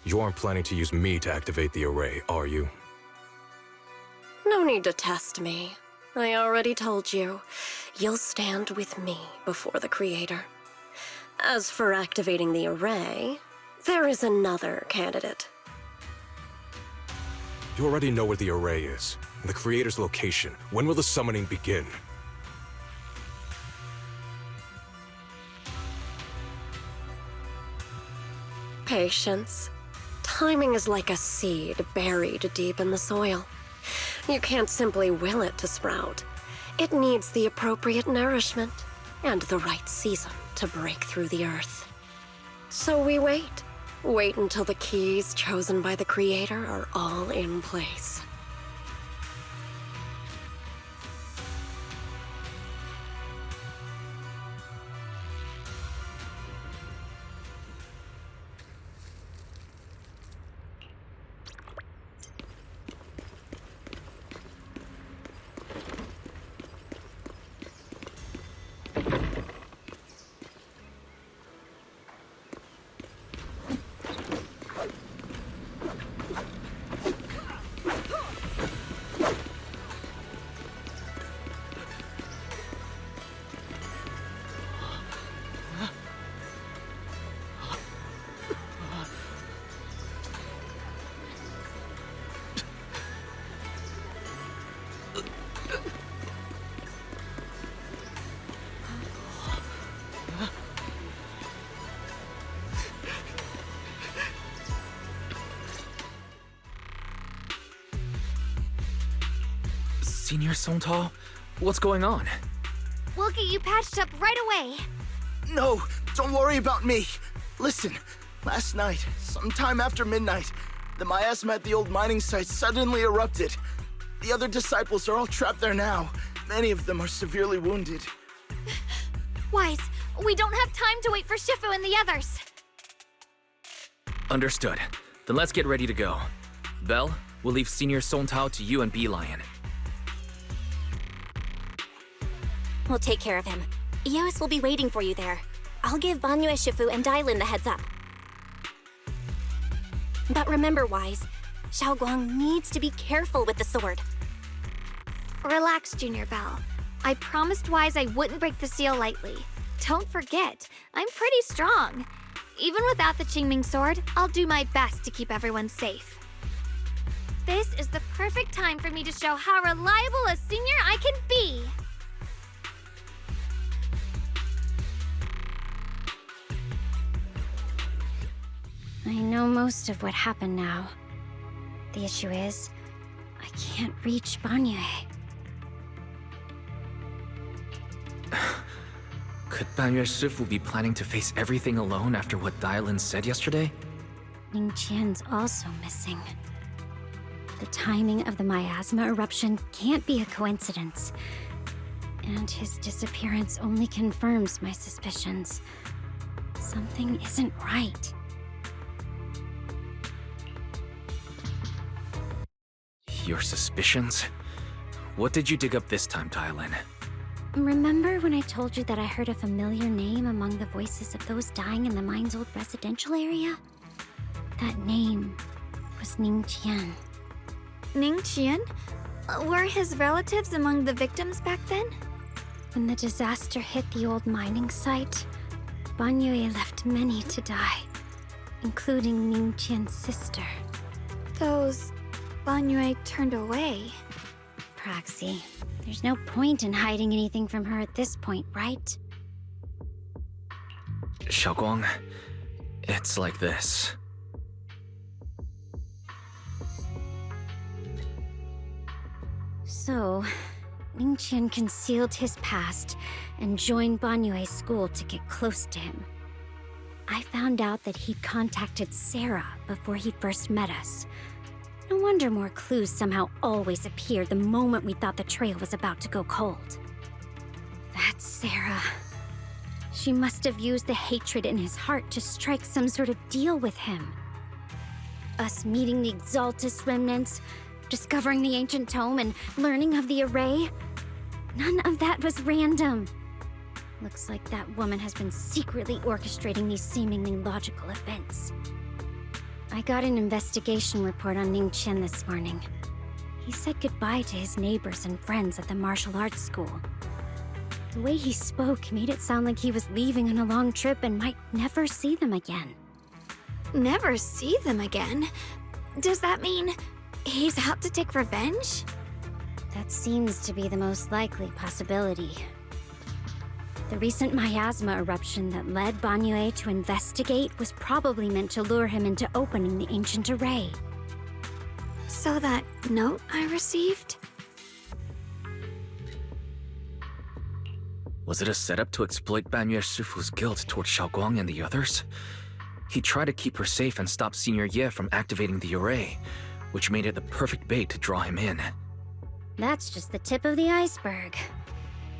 You aren't planning to use me to activate the array, are you? No need to test me. I already told you. You'll stand with me before the Creator. As for activating the array, there is another candidate. You already know where the array is, and the Creator's location. When will the summoning begin? Patience. Timing is like a seed buried deep in the soil. You can't simply will it to sprout. It needs the appropriate nourishment and the right season to break through the earth. So we wait. Wait until the keys chosen by the Creator are all in place. Senior Songtao? What's going on? We'll get you patched up right away. No, don't worry about me. Listen, last night, sometime after midnight, the miasma at the old mining site suddenly erupted. The other disciples are all trapped there now. Many of them are severely wounded. Wise, we don't have time to wait for Shifu and the others. Understood. Then let's get ready to go. Belle, we'll leave Senior Songtao to you and Bee Lion. We'll take care of him. Eos will be waiting for you there. I'll give Banyue, Shifu, and Dailin the heads up. But remember, Wise, Xiaoguang needs to be careful with the sword. Relax, Junior Belle. I promised Wise I wouldn't break the seal lightly. Don't forget, I'm pretty strong. Even without the Qingming sword, I'll do my best to keep everyone safe. This is the perfect time for me to show how reliable a senior I can be. I know most of what happened now. The issue is, I can't reach Banyue. Could Banyue Shifu be planning to face everything alone after what Dailin said yesterday? Ning Qian's also missing. The timing of the miasma eruption can't be a coincidence. And his disappearance only confirms my suspicions. Something isn't right. Your suspicions? What did you dig up this time, Dailin? Remember when I told you that I heard a familiar name among the voices of those dying in the mine's old residential area? That name was Ning Qian. Ning Qian? Were his relatives among the victims back then? When the disaster hit the old mining site, Banyue left many to die, including Ning Qian's sister. Those Banyue turned away. Proxy, there's no point in hiding anything from her at this point, right? Xiaoguang, it's like this. So, Ning Qian concealed his past and joined Banyue's school to get close to him. I found out that he'd contacted Sarah before he first met us. No wonder more clues somehow always appeared the moment we thought the trail was about to go cold. That's Sarah. She must have used the hatred in his heart to strike some sort of deal with him. Us meeting the Exaltus remnants, discovering the ancient tome, and learning of the array. None of that was random. Looks like that woman has been secretly orchestrating these seemingly logical events. I got an investigation report on Ningqian this morning. He said goodbye to his neighbors and friends at the martial arts school. The way he spoke made it sound like he was leaving on a long trip and might never see them again. Never see them again? Does that mean he's out to take revenge? That seems to be the most likely possibility. The recent miasma eruption that led Banyue to investigate was probably meant to lure him into opening the ancient array. So that note I received? Was it a setup to exploit Banyue Shifu's guilt toward Xiaoguang and the others? He tried to keep her safe and stop Senior Ye from activating the array, which made it the perfect bait to draw him in. That's just the tip of the iceberg.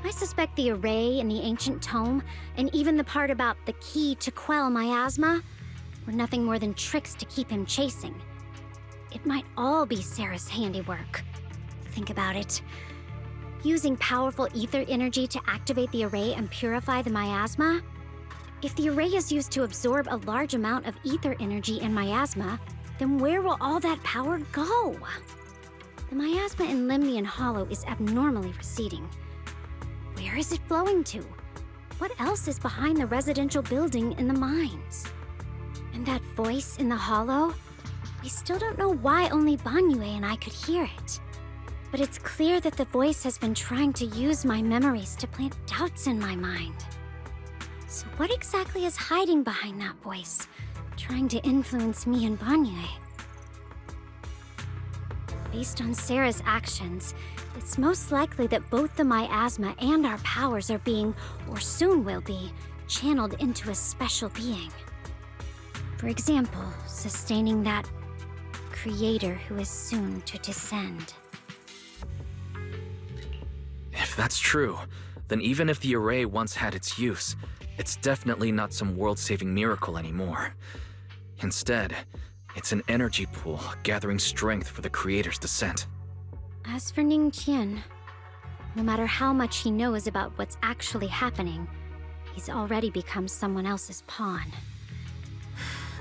I suspect the array and the ancient tome, and even the part about the key to quell miasma, were nothing more than tricks to keep him chasing. It might all be Sarah's handiwork. Think about it. Using powerful ether energy to activate the array and purify the miasma? If the array is used to absorb a large amount of ether energy and miasma, then where will all that power go? The miasma in Limnian Hollow is abnormally receding. Where is it flowing to? What else is behind the residential building in the mines? And that voice in the hollow? We still don't know why only Banyue and I could hear it. But it's clear that the voice has been trying to use my memories to plant doubts in my mind. So what exactly is hiding behind that voice, trying to influence me and Banyue? Based on Sarah's actions, it's most likely that both the miasma and our powers are being, or soon will be, channeled into a special being. For example, sustaining that creator who is soon to descend. If that's true, then even if the array once had its use, it's definitely not some world-saving miracle anymore. Instead, it's an energy pool gathering strength for the creator's descent. As for Ningqian, no matter how much he knows about what's actually happening, he's already become someone else's pawn.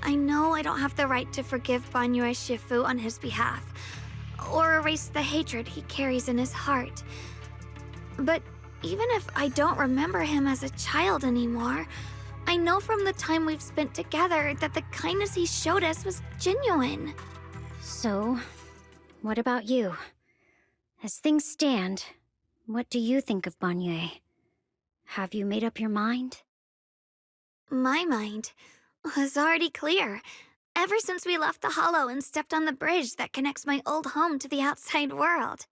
I know I don't have the right to forgive Banyue Shifu on his behalf, or erase the hatred he carries in his heart. But even if I don't remember him as a child anymore, I know from the time we've spent together that the kindness he showed us was genuine. So, what about you? As things stand, what do you think of Banyue? Have you made up your mind? My mind was already clear, ever since we left the Hollow and stepped on the bridge that connects my old home to the outside world.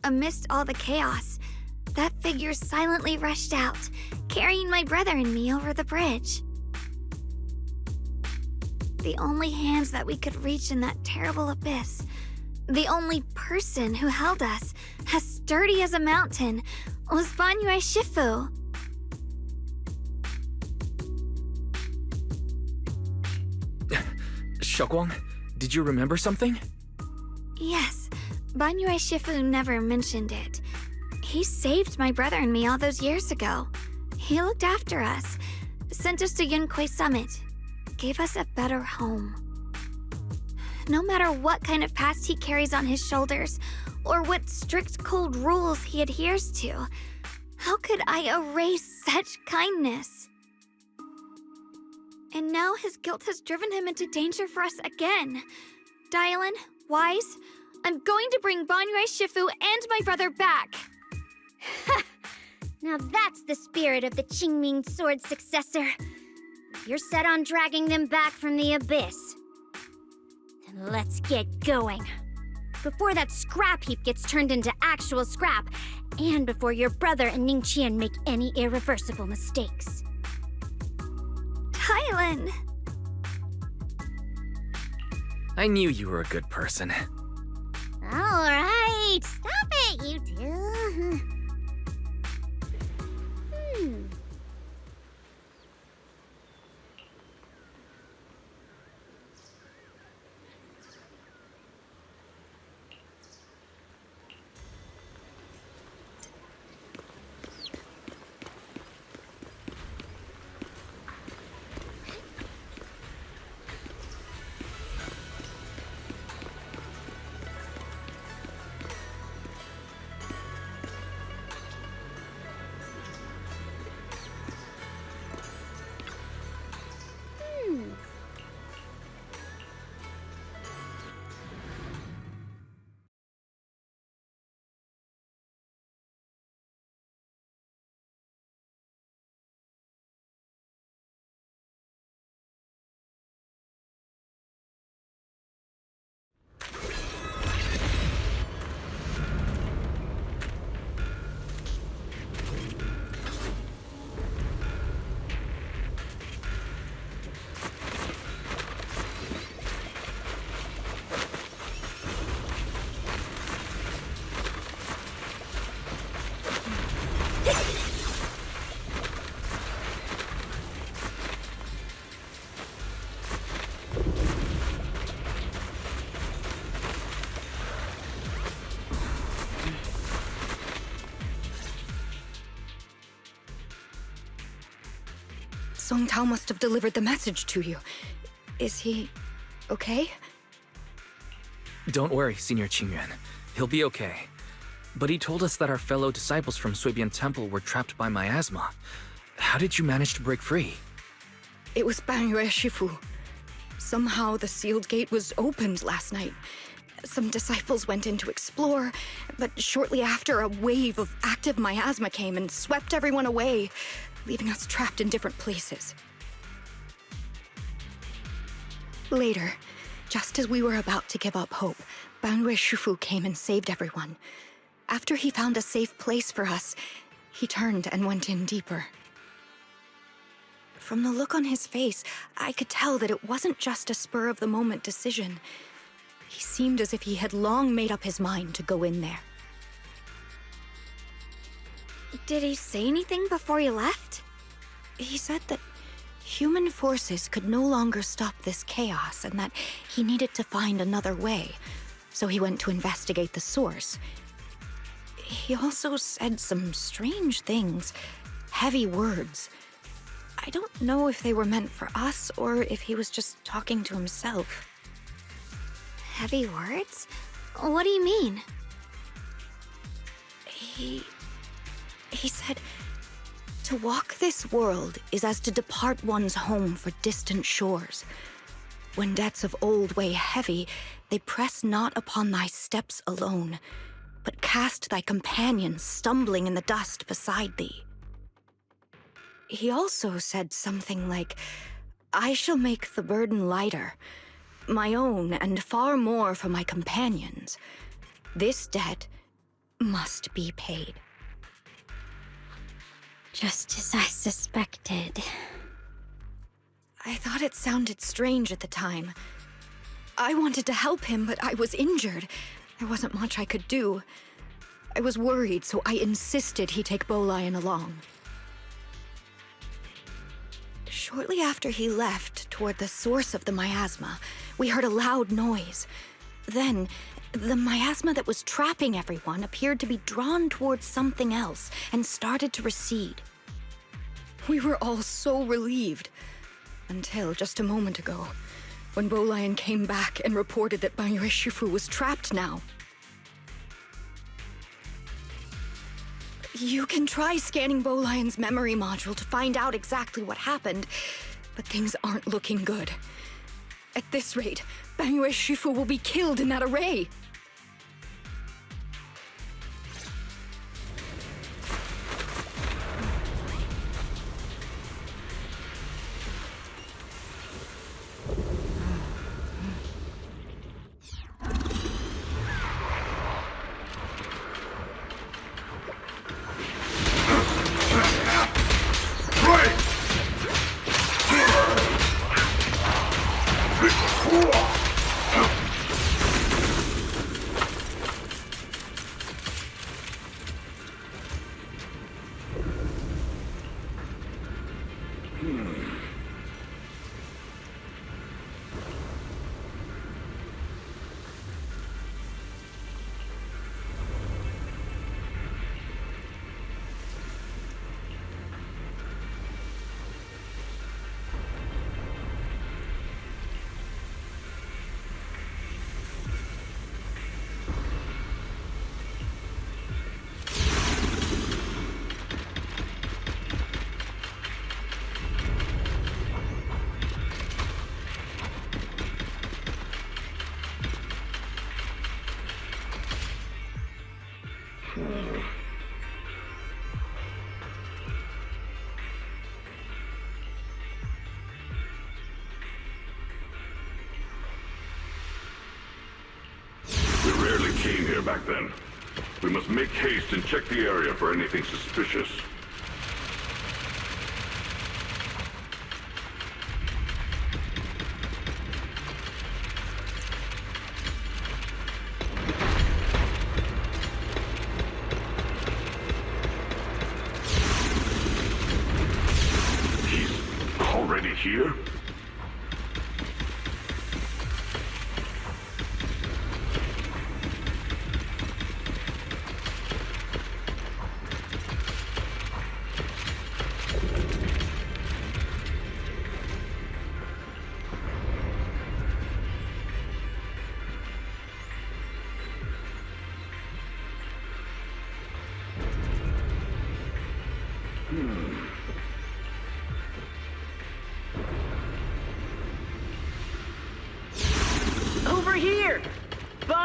Amidst all the chaos, that figure silently rushed out, carrying my brother and me over the bridge. The only hands that we could reach in that terrible abyss, the only person who held us, as sturdy as a mountain, was Banyue Shifu. Xiaoguang, did you remember something? Yes, Banyue Shifu never mentioned it. He saved my brother and me all those years ago. He looked after us, sent us to Yunquei Summit, gave us a better home. No matter what kind of past he carries on his shoulders, or what strict cold rules he adheres to, how could I erase such kindness? And now his guilt has driven him into danger for us again. Dylan, Wise, I'm going to bring Banyue Shifu and my brother back. Now that's the spirit of the Qingming sword successor. If you're set on dragging them back from the abyss, then let's get going. Before that scrap heap gets turned into actual scrap, and before your brother and Ningqian make any irreversible mistakes. Dylan! I knew you were a good person. All right, stop it, you two. Song Tao must have delivered the message to you. Is he okay? Don't worry, Senior Qingyuan. He'll be okay. But he told us that our fellow disciples from Suibian Temple were trapped by miasma. How did you manage to break free? It was Banyue Shifu. Somehow the sealed gate was opened last night. Some disciples went in to explore, but shortly after, a wave of active miasma came and swept everyone away, leaving us trapped in different places. Later, just as we were about to give up hope, Banyue Shifu came and saved everyone. After he found a safe place for us, he turned and went in deeper. From the look on his face, I could tell that it wasn't just a spur-of-the-moment decision. He seemed as if he had long made up his mind to go in there. Did he say anything before you left? He said that human forces could no longer stop this chaos and that he needed to find another way, so he went to investigate the source. He also said some strange things, heavy words. I don't know if they were meant for us or if he was just talking to himself. Heavy words? What do you mean? He said, to walk this world is as to depart one's home for distant shores. When debts of old weigh heavy, they press not upon thy steps alone, but cast thy companions stumbling in the dust beside thee. He also said something like, I shall make the burden lighter, my own and far more for my companions. This debt must be paid. Just as I suspected. I thought it sounded strange at the time. I wanted to help him, but I was injured. There wasn't much I could do. I was worried, so I insisted he take Bolian along. Shortly after he left, toward the source of the miasma, we heard a loud noise. Then, the miasma that was trapping everyone appeared to be drawn towards something else and started to recede. We were all so relieved. Until just a moment ago, when Bolian came back and reported that Banyue Shifu was trapped now. You can try scanning Bolian's memory module to find out exactly what happened, but things aren't looking good. At this rate, Banyue Shifu will be killed in that array. Came here back then. We must make haste and check the area for anything suspicious. He's already here?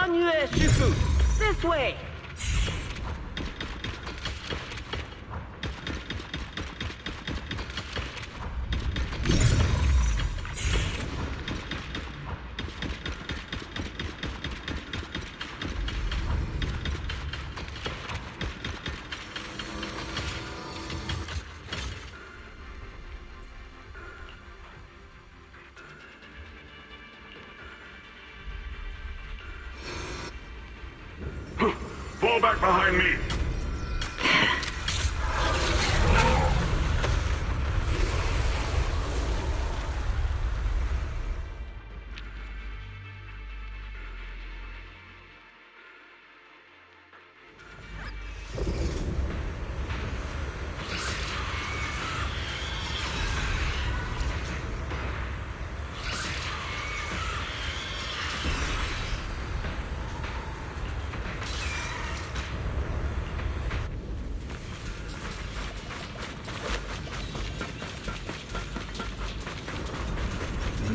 Banyue Shifu! This way! Fall back behind me!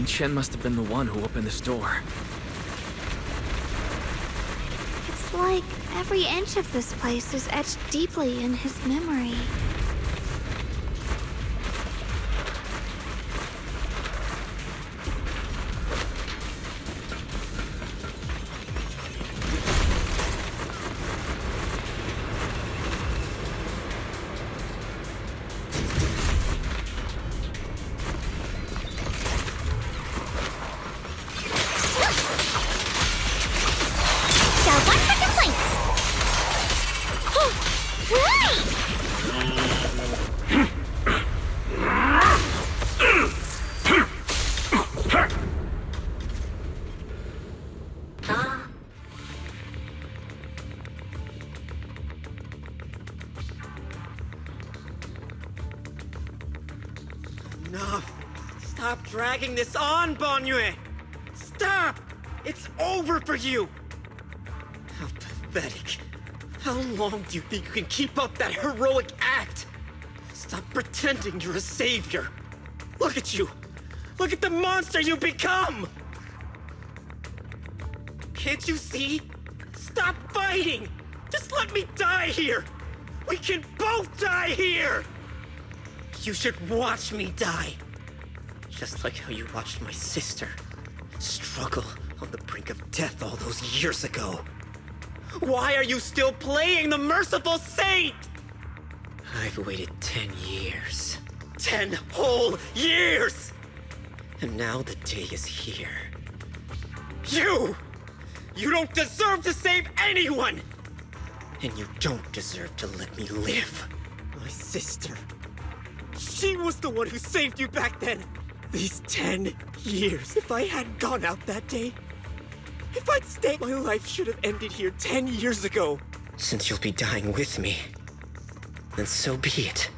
Chen must have been the one who opened this door. It's like every inch of this place is etched deeply in his memory. Enough! Stop dragging this on, Banyue! Stop! It's over for you! How pathetic. How long do you think you can keep up that heroic act? Stop pretending you're a savior. Look at you! Look at the monster you become! Can't you see? Stop fighting! Just let me die here! We can both die here! You should watch me die. Just like how you watched my sister struggle on the brink of death all those years ago. Why are you still playing the merciful saint? I've waited 10 years. 10 whole years! And now the day is here. You! You don't deserve to save anyone! And you don't deserve to let me live. My sister. She was the one who saved you back then. These 10 years. If I hadn't gone out that day, if I'd stayed, my life should have ended here 10 years ago. Since you'll be dying with me, then so be it.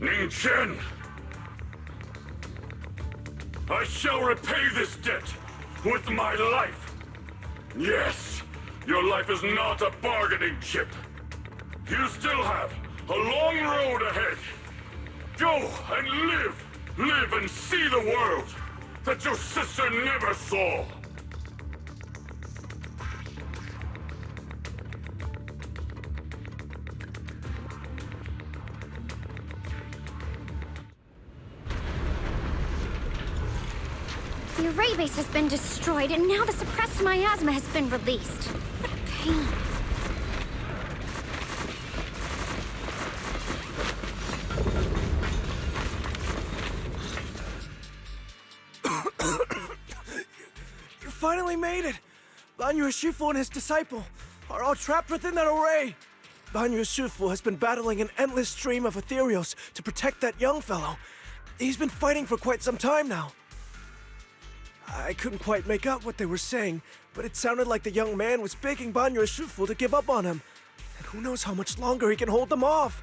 Ning Chen! I shall repay this debt with my life. Yes, your life is not a bargaining chip. You still have a long road ahead. Go and live. Live and see the world that your sister never saw. The array base has been destroyed, and now the suppressed miasma has been released. What pain. You finally made it! Banyue Shifu and his disciple are all trapped within that array. Banyue Shifu has been battling an endless stream of ethereals to protect that young fellow. He's been fighting for quite some time now. I couldn't quite make out what they were saying, but it sounded like the young man was begging Banyo Shufu to give up on him. And who knows how much longer he can hold them off.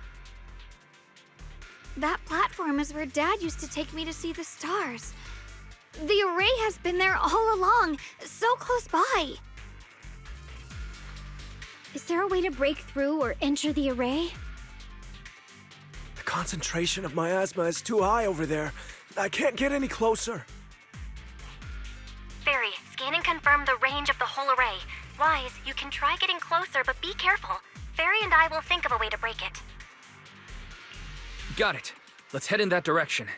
That platform is where Dad used to take me to see the stars. The array has been there all along, so close by. Is there a way to break through or enter the array? The concentration of miasma is too high over there. I can't get any closer. Fairy, scan and confirm the range of the whole array. Wise, you can try getting closer, but be careful. Fairy and I will think of a way to break it. Got it. Let's head in that direction.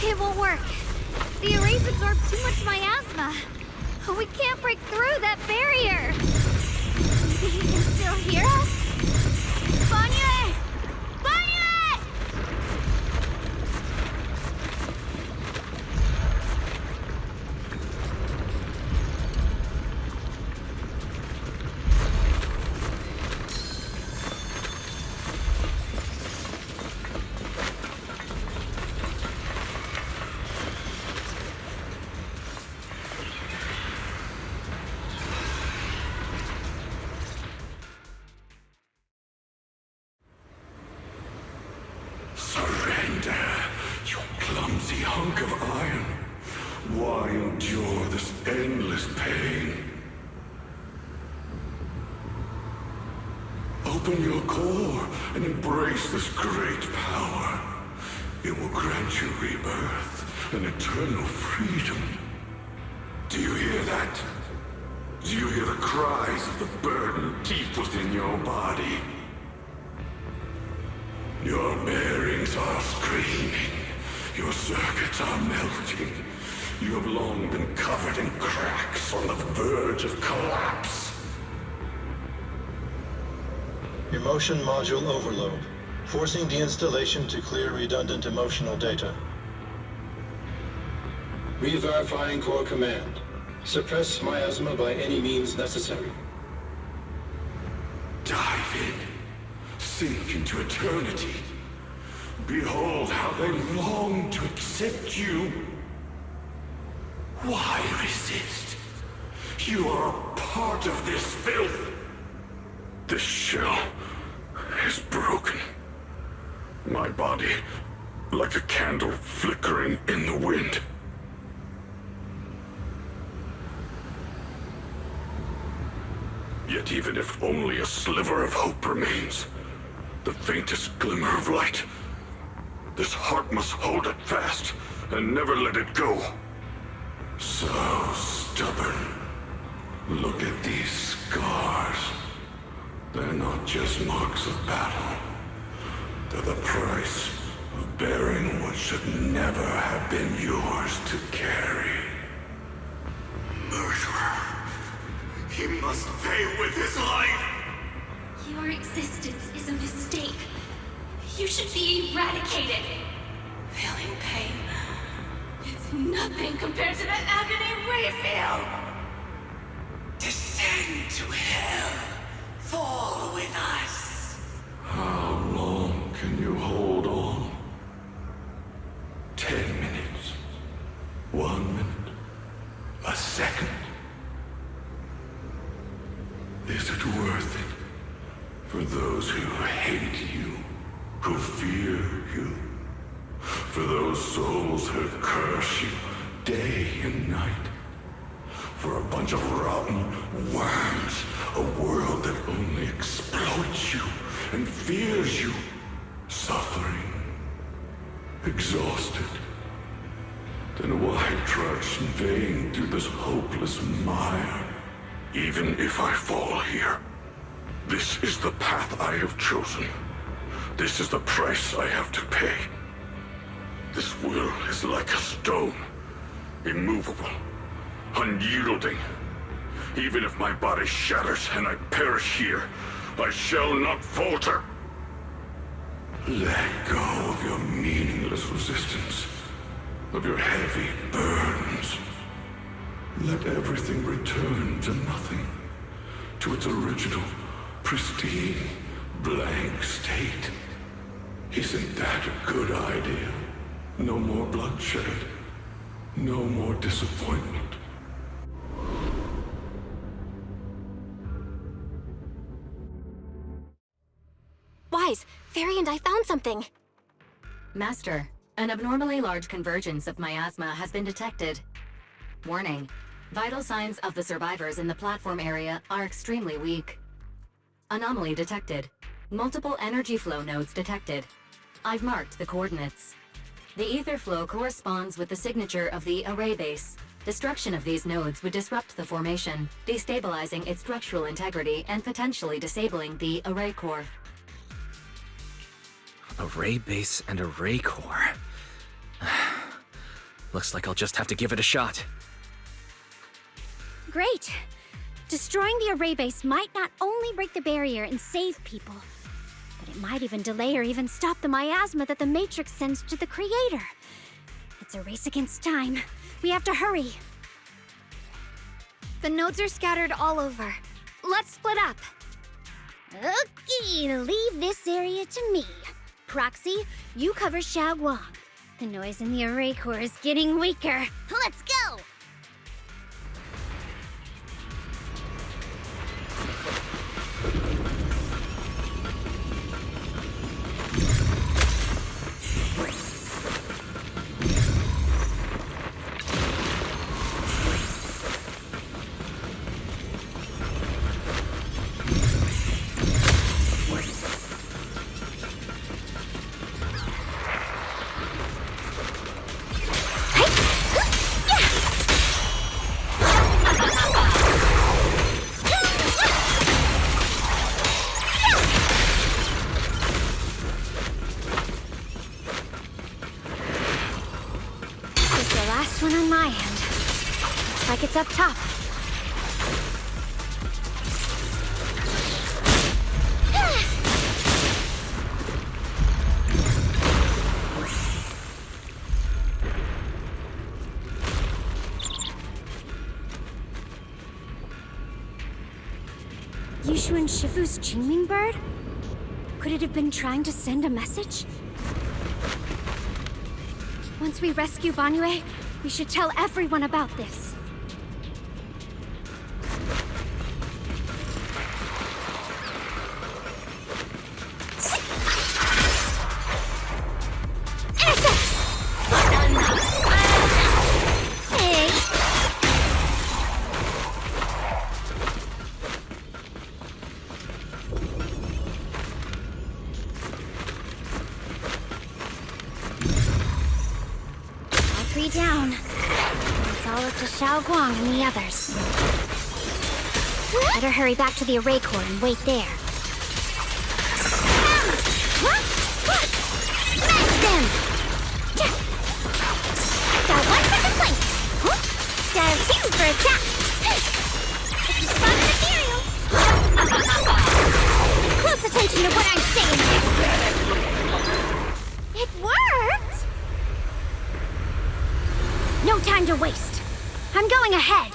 It won't work. The arrays absorb too much miasma. We can't break through that barrier. Maybe he can still hear us? Banyo! Banyo! Surrender, you clumsy hunk of iron. Why endure this endless pain? Open your core and embrace this great power. It will grant you rebirth and eternal freedom. Do you hear that? Do you hear the cries of the burden deep within your body? Your bearings are screaming. Your circuits are melting. You have long been covered in cracks on the verge of collapse. Emotion module overload. Forcing deinstallation to clear redundant emotional data. Re-verifying core command. Suppress miasma by any means necessary. Dive in. Sink into eternity. Behold how they long to accept you. Why resist? You are a part of this filth. This shell is broken. My body, like a candle flickering in the wind. Yet even if only a sliver of hope remains, the faintest glimmer of light, this heart must hold it fast and never let it go. So stubborn. Look at these scars. They're not just marks of battle. They're the price of bearing what should never have been yours to carry. Murderer. He must pay with his life. Your existence is a mistake. You should be eradicated. Feeling pain. It's nothing compared to that agony we feel. Descend to hell. Fall with us. How long can you hold on? 10 minutes. 1 minute. A second. Is it worth it? For those who hate you, who fear you, for those souls who curse you day and night, for a bunch of rotten worms, a world that only exploits you and fears you, suffering, exhausted. Then why trudge in vain through this hopeless mire? Even if I fall here, this is the path I have chosen. This is the price I have to pay. This will is like a stone, immovable, unyielding. Even if my body shatters and I perish here, I shall not falter. Let go of your meaningless resistance, of your heavy burdens. Let everything return to nothing, to its original, pristine, blank state. Isn't that a good idea? No more bloodshed, no more disappointment. Wise, Fairy and I found something. Master, an abnormally large convergence of miasma has been detected. Warning, vital signs of the survivors in the platform area are extremely weak. Anomaly detected. Multiple energy flow nodes detected. I've marked the coordinates. The ether flow corresponds with the signature of the array base. Destruction of these nodes would disrupt the formation, destabilizing its structural integrity and potentially disabling the array core. Array base and array core. Looks like I'll just have to give it a shot. Great! Destroying the array base might not only break the barrier and save people, but it might even delay or even stop the miasma that the Matrix sends to the Creator. It's a race against time. We have to hurry. The nodes are scattered all over. Let's split up. Okay, leave this area to me. Proxy, you cover Xiaoguang. The noise in the array core is getting weaker. Let's go! One on my end. Looks like it's up top. Yushu and Shifu's Qingming bird? Could it have been trying to send a message? Once we rescue Banyue, we should tell everyone about this. All 3 down. It's all up to Xiaoguang and the others. Better hurry back to the array core and wait there. Smash them! Dial 1 for complaints. Dial 2 for attack. If you spot an ethereal, pay close attention to what I'm saying. It worked! No time to waste. I'm going ahead.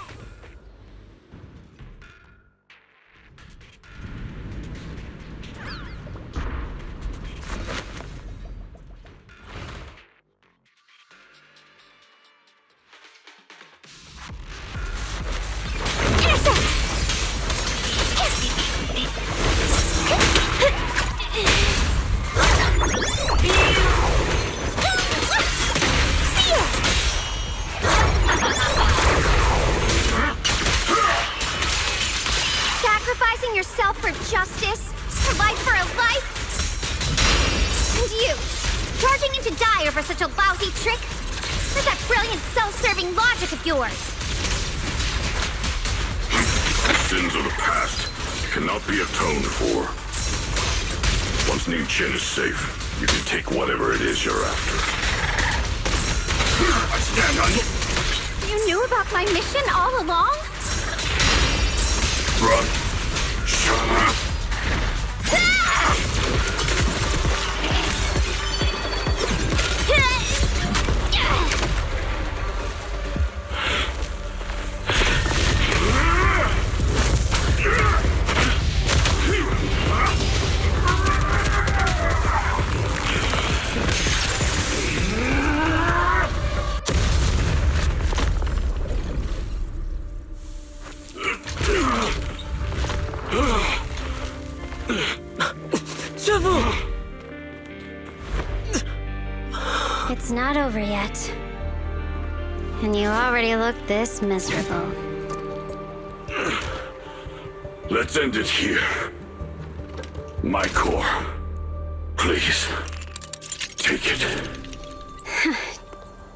Sacrificing yourself for justice? A life for a life? And you, charging into die over such a lousy trick? With that brilliant self-serving logic of yours? The sins of the past cannot be atoned for. Once Ning Chen is safe, you can take whatever it is you're after. I stand on you! You knew about my mission all along? Shovel! It's not over yet. And you already look this miserable. Let's end it here. My core. Please. Take it.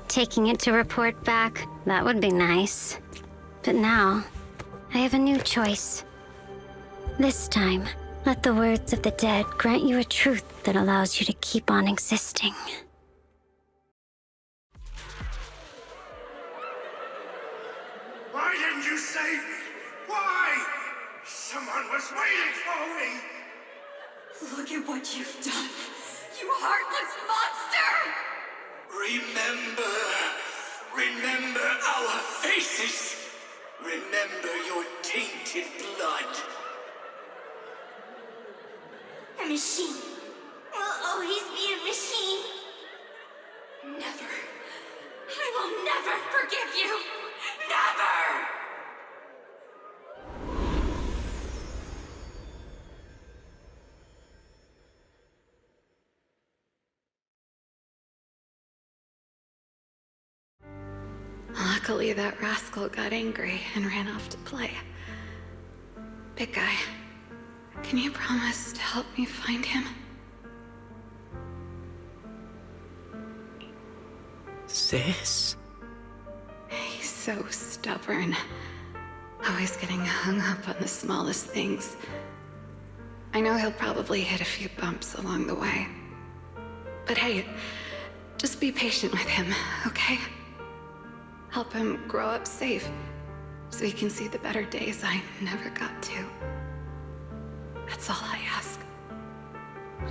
Taking it to report back, that would be nice. But now, I have a new choice. This time, let the words of the dead grant you a truth that allows you to keep on existing. Why didn't you save me? Why? Someone was waiting for me! Look at what you've done, you heartless monster! Remember our faces. Remember your tainted blood. A machine will always be a machine. Never. I will never forgive you. Never! Luckily, that rascal got angry and ran off to play. Big guy, can you promise to help me find him? Sis? He's so stubborn. Always getting hung up on the smallest things. I know he'll probably hit a few bumps along the way. But hey, just be patient with him, okay? Help him grow up safe, so he can see the better days I never got to. That's all I ask.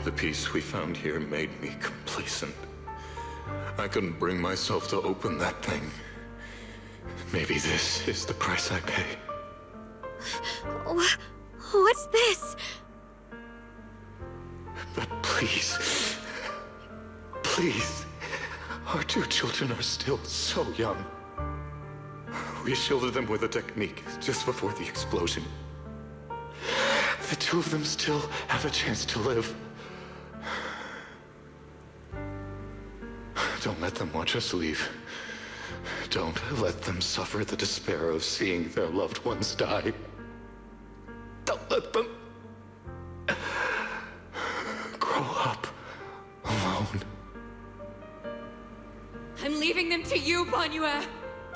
The peace we found here made me complacent. I couldn't bring myself to open that thing. Maybe this is the price I pay. What's this? But please, please, our two children are still so young. We shielded them with a technique just before the explosion. The two of them still have a chance to live. Don't let them watch us leave. Don't let them suffer the despair of seeing their loved ones die. Don't let them grow up alone. I'm leaving them to you, Banyue.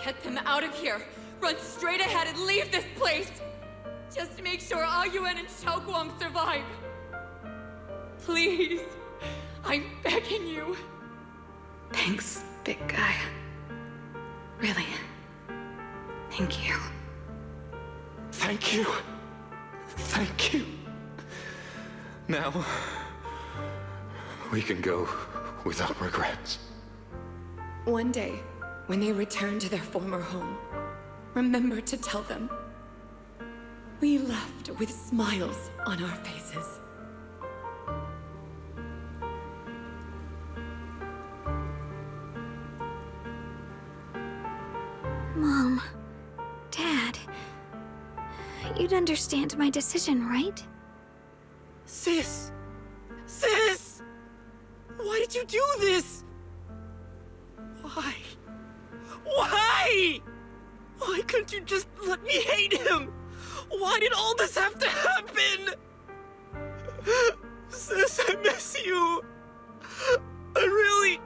Get them out of here. Run straight ahead and leave this place. Just to make sure Ayuan and Xiaoguang survive. Please. I'm begging you. Thanks, big guy. Really. Thank you. Thank you. Thank you. Now, we can go without regrets. One day, when they return to their former home, remember to tell them we left with smiles on our faces. Mom, Dad, you'd understand my decision, right? Sis! Sis! Why did you do this? Why? Why? Why couldn't you just let me hate him? Why did all this have to happen? Sis, I miss you. I really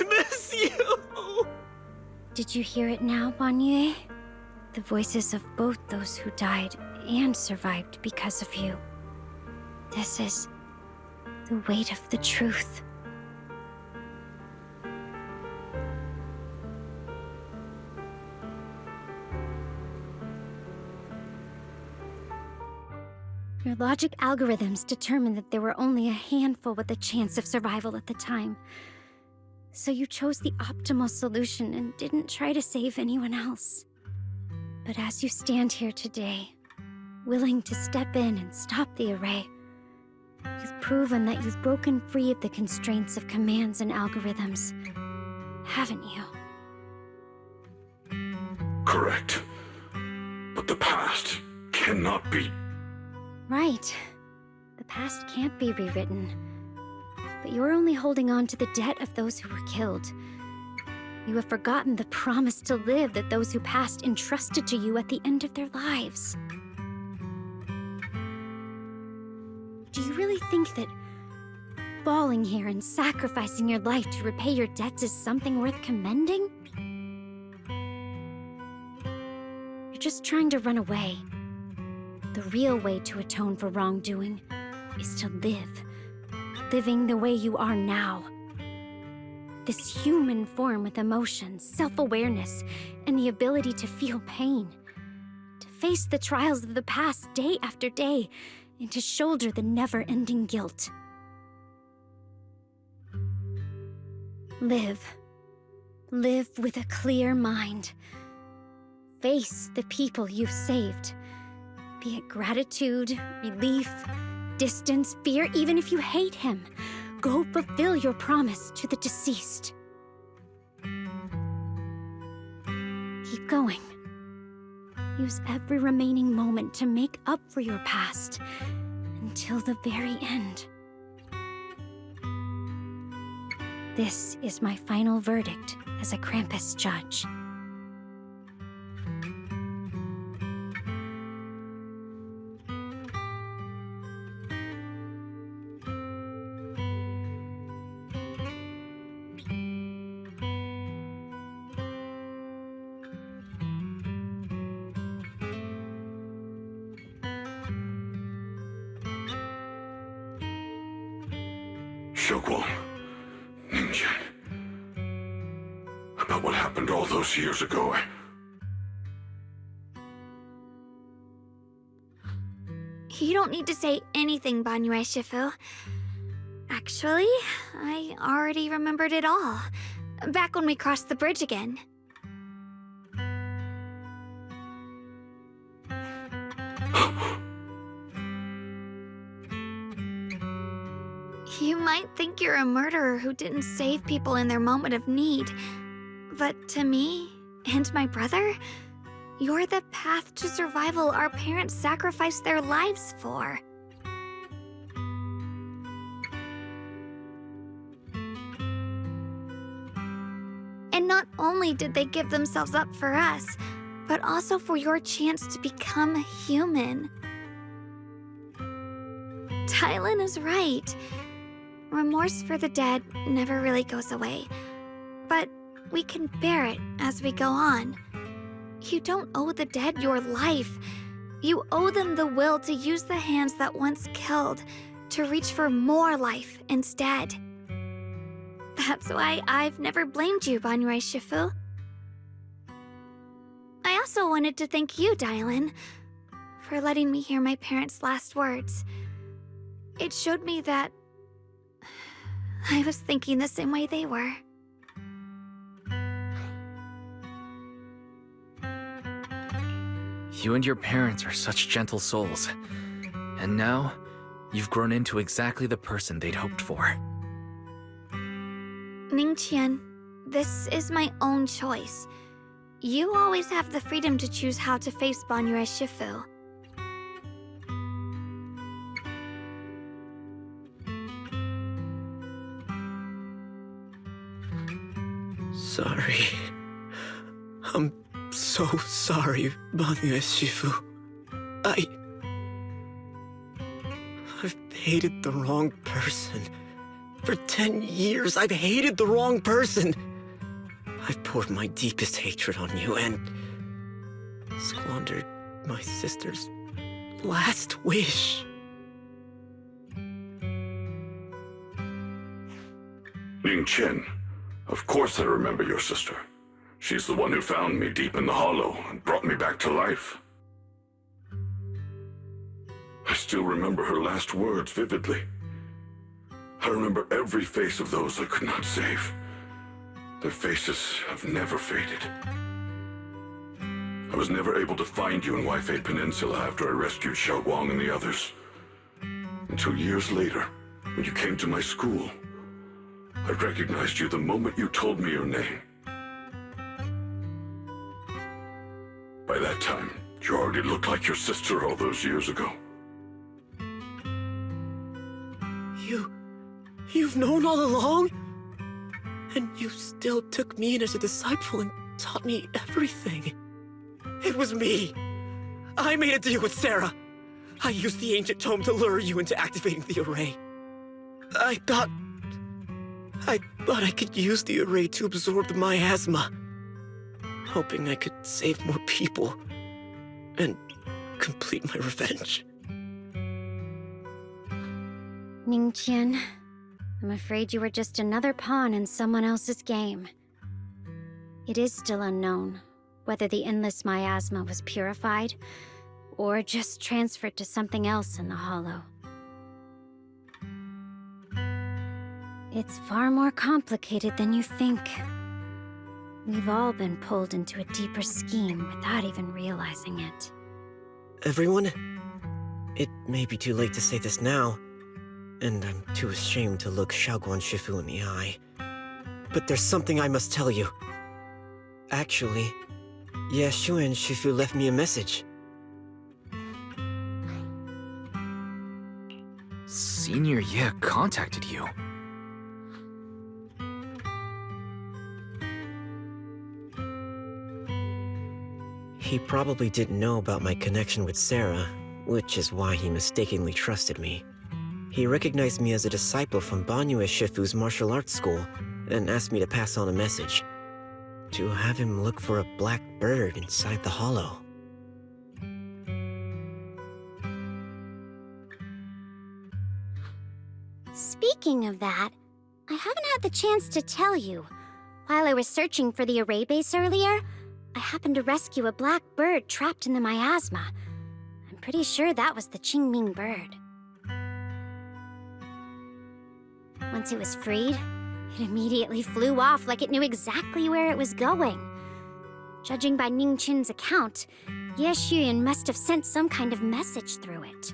miss you. Did you hear it now, Banyue? The voices of both those who died and survived because of you. This is the weight of the truth. Your logic algorithms determined that there were only a handful with a chance of survival at the time. So you chose the optimal solution and didn't try to save anyone else. But as you stand here today, willing to step in and stop the array, you've proven that you've broken free of the constraints of commands and algorithms, haven't you? Correct. But the past cannot be Right. The past can't be rewritten. But you're only holding on to the debt of those who were killed. You have forgotten the promise to live that those who passed entrusted to you at the end of their lives. Do you really think that falling here and sacrificing your life to repay your debts is something worth commending? You're just trying to run away. The real way to atone for wrongdoing is to live. Living the way you are now. This human form with emotions, self-awareness, and the ability to feel pain. To face the trials of the past day after day, and to shoulder the never-ending guilt. Live. Live with a clear mind. Face the people you've saved. Be it gratitude, relief, distance, fear, even if you hate him. Go fulfill your promise to the deceased. Keep going. Use every remaining moment to make up for your past, until the very end. This is my final verdict as a Krampus judge. About what happened all those years ago. You don't need to say anything, Banyue Shifu. Actually, I already remembered it all. Back when we crossed the bridge again. You might think you're a murderer who didn't save people in their moment of need. But to me, and my brother, you're the path to survival our parents sacrificed their lives for. And not only did they give themselves up for us, but also for your chance to become human. Tylan is right. Remorse for the dead never really goes away. But we can bear it as we go on. You don't owe the dead your life. You owe them the will to use the hands that once killed, to reach for more life instead. That's why I've never blamed you, Banyue Shifu. I also wanted to thank you, Dylan, for letting me hear my parents' last words. It showed me that I was thinking the same way they were. You and your parents are such gentle souls. And now, you've grown into exactly the person they'd hoped for. Ningqian, this is my own choice. You always have the freedom to choose how to face Banyue Shifu. Sorry. I'm so sorry, Banyue Shifu. I've hated the wrong person. For 10 years, I've hated the wrong person. I've poured my deepest hatred on you and squandered my sister's last wish. Ningqian, of course I remember your sister. She's the one who found me deep in the hollow and brought me back to life. I still remember her last words vividly. I remember every face of those I could not save. Their faces have never faded. I was never able to find you in Waifei Peninsula after I rescued Xiaoguang and the others. Until years later, when you came to my school, I recognized you the moment you told me your name. By that time, you already looked like your sister all those years ago. You've known all along? And you still took me in as a disciple and taught me everything. It was me. I made a deal with Sarah. I used the ancient tome to lure you into activating the array. I thought I could use the array to absorb the miasma, hoping I could save more people and complete my revenge. Ningqian, I'm afraid you were just another pawn in someone else's game. It is still unknown whether the endless miasma was purified or just transferred to something else in the Hollow. It's far more complicated than you think. We've all been pulled into a deeper scheme without even realizing it. Everyone, it may be too late to say this now, and I'm too ashamed to look Xiaoguang Shifu in the eye. But there's something I must tell you. Actually, Xuan Shifu left me a message. Senior Ye contacted you. He probably didn't know about my connection with Sarah, which is why he mistakenly trusted me. He recognized me as a disciple from Banyue Shifu's martial arts school and asked me to pass on a message. To have him look for a black bird inside the hollow. Speaking of that, I haven't had the chance to tell you. While I was searching for the array base earlier, I happened to rescue a black bird trapped in the miasma. I'm pretty sure that was the Qingming bird. Once it was freed, it immediately flew off like it knew exactly where it was going. Judging by Ningqian's account, Ye Xuan must have sent some kind of message through it.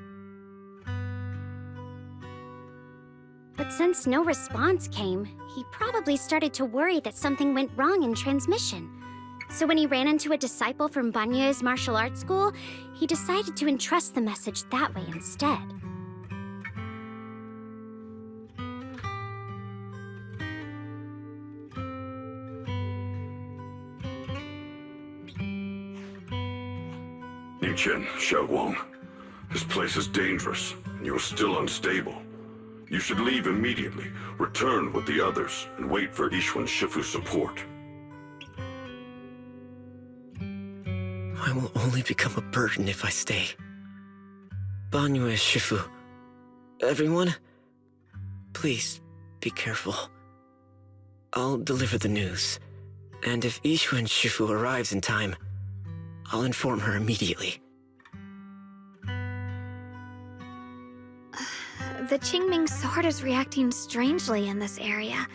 But since no response came, he probably started to worry that something went wrong in transmission. So when he ran into a disciple from Banyue's martial arts school, he decided to entrust the message that way instead. Ningqian, Xiaoguang, this place is dangerous, and you're still unstable. You should leave immediately, return with the others, and wait for Yixuan Shifu's support. I will only become a burden if I stay. Banyue Shifu. Everyone, please be careful. I'll deliver the news, and if Yixuan Shifu arrives in time, I'll inform her immediately. The Qingming sword is reacting strangely in this area.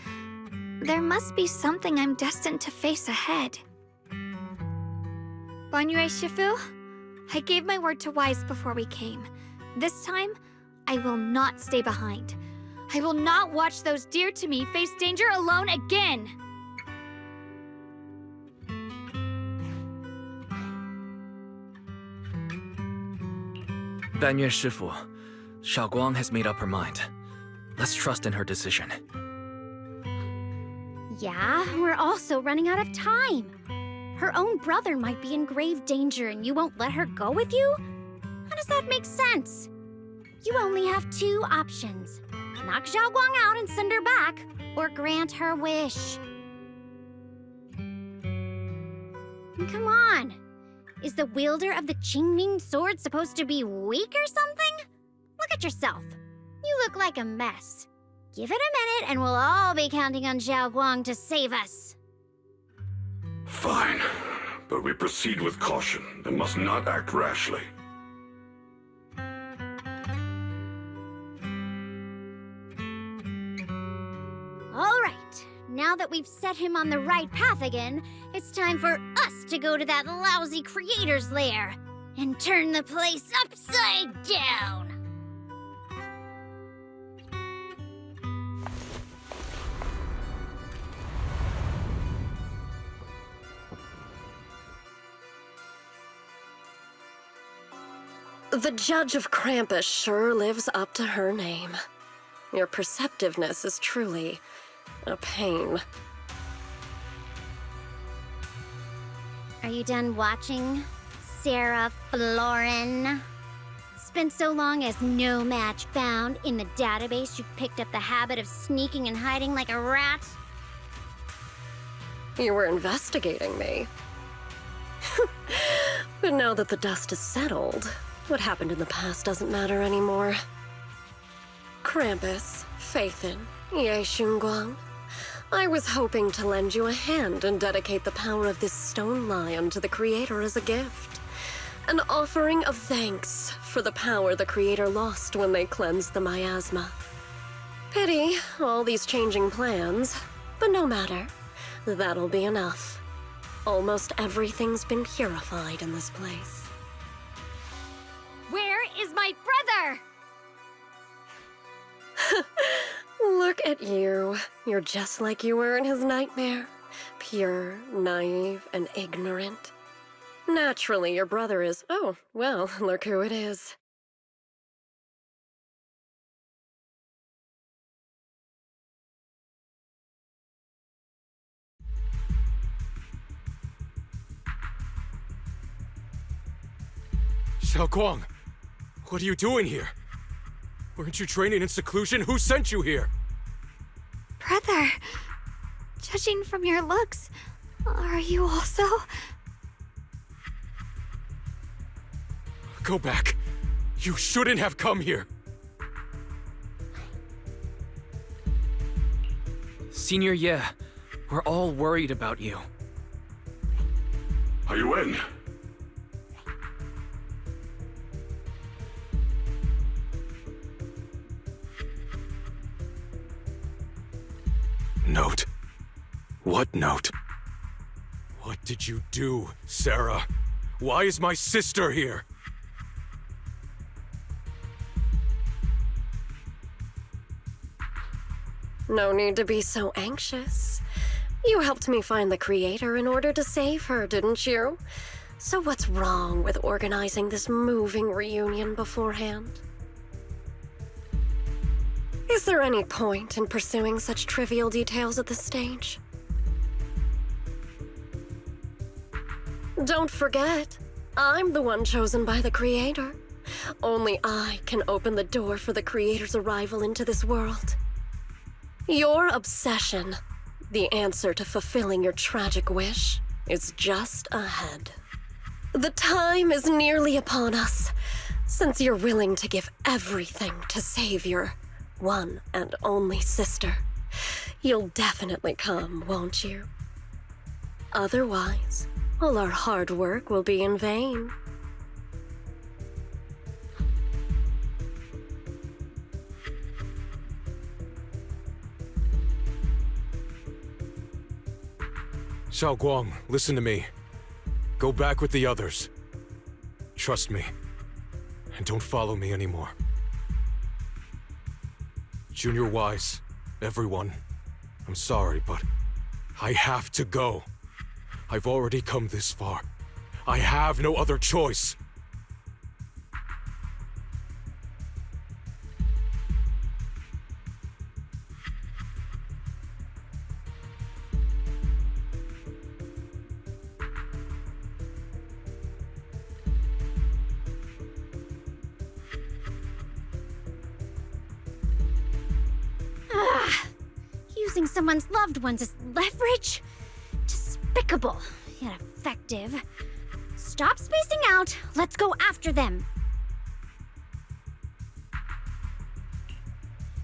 There must be something I'm destined to face ahead. Banyue Shifu, I gave my word to Wise before we came. This time, I will not stay behind. I will not watch those dear to me face danger alone again! Banyue Shifu, Xiaoguang has made up her mind. Let's trust in her decision. Yeah, we're also running out of time. Her own brother might be in grave danger and you won't let her go with you? How does that make sense? You only have two options. Knock Xiaoguang out and send her back, or grant her wish. Come on. Is the wielder of the Qingming sword supposed to be weak or something? Look at yourself. You look like a mess. Give it a minute and we'll all be counting on Xiaoguang to save us. Fine, but we proceed with caution and must not act rashly. All right, now that we've set him on the right path again, it's time for us to go to that lousy creator's lair and turn the place upside down. The Judge of Krampus sure lives up to her name. Your perceptiveness is truly a pain. Are you done watching, Sarah Florin? Spent so long as no match found in the database, you picked up the habit of sneaking and hiding like a rat? You were investigating me. But now that the dust is settled, what happened in the past doesn't matter anymore. Krampus, Faithin, Ye Xunguang, I was hoping to lend you a hand and dedicate the power of this stone lion to the Creator as a gift. An offering of thanks for the power the Creator lost when they cleansed the miasma. Pity, all these changing plans, but no matter. That'll be enough. Almost everything's been purified in this place. Where is my brother? Look at you. You're just like you were in his nightmare. Pure, naive, and ignorant. Naturally, your brother is... Oh, well, look who it is. Xiaoguang, what are you doing here? Weren't you training in seclusion? Who sent you here? Brother, judging from your looks, are you also? Go back. You shouldn't have come here. Senior Ye, we're all worried about you. Are you in? Note? What note? What did you do, Sarah? Why is my sister here? No need to be so anxious. You helped me find the Creator in order to save her, didn't you? So what's wrong with organizing this moving reunion beforehand? Is there any point in pursuing such trivial details at this stage? Don't forget, I'm the one chosen by the Creator. Only I can open the door for the Creator's arrival into this world. Your obsession, the answer to fulfilling your tragic wish, is just ahead. The time is nearly upon us, since you're willing to give everything to save your one and only sister. You'll definitely come, won't you? Otherwise, all our hard work will be in vain. Xiaoguang, listen to me. Go back with the others. Trust me. And don't follow me anymore. Junior Wise, everyone, I'm sorry, but I have to go. I've already come this far. I have no other choice. Using someone's loved ones as leverage? Despicable, yet effective. Stop spacing out. Let's go after them.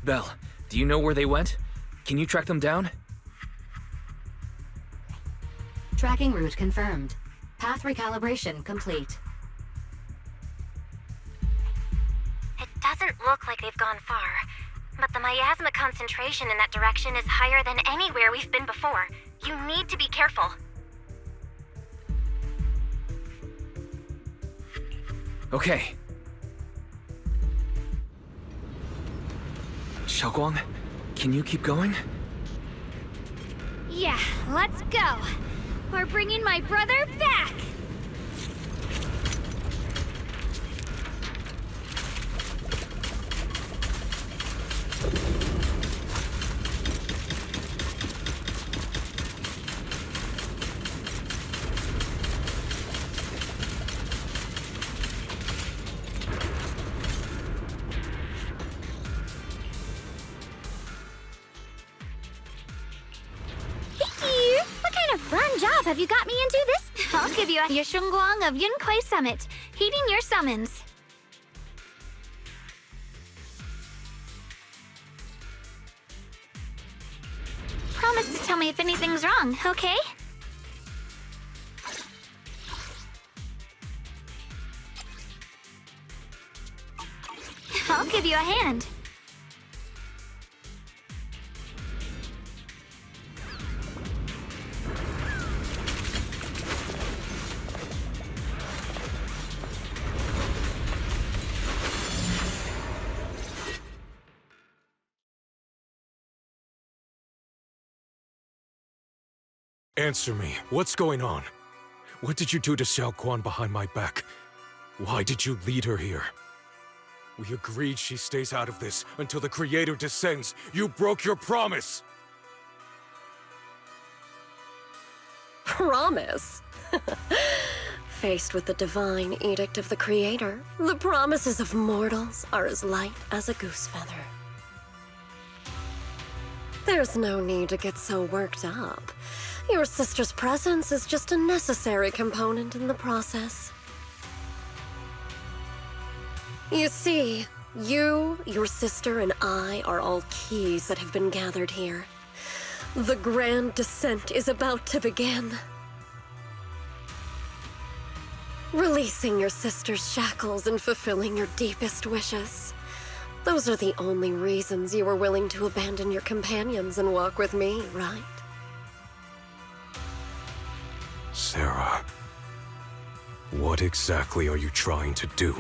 Belle, do you know where they went? Can you track them down? Tracking route confirmed. Path recalibration complete. It doesn't look like they've gone far, but the miasma concentration in that direction is higher than anywhere we've been before. You need to be careful. Okay. Xiaoguang, can you keep going? Yeah, let's go. We're bringing my brother back. up? Have you got me into this? I'll give you a Yeshungguang of Yunquai Summit, heeding your summons. Promise to tell me if anything's wrong, okay? I'll give you a hand. Answer me. What's going on? What did you do to Xiao Quan behind my back? Why did you lead her here? We agreed she stays out of this until the Creator descends. You broke your promise! Promise? Faced with the divine edict of the Creator, the promises of mortals are as light as a goose feather. There's no need to get so worked up. Your sister's presence is just a necessary component in the process. You see, you, your sister, and I are all keys that have been gathered here. The grand descent is about to begin. Releasing your sister's shackles and fulfilling your deepest wishes. Those are the only reasons you were willing to abandon your companions and walk with me, right? Sarah, what exactly are you trying to do?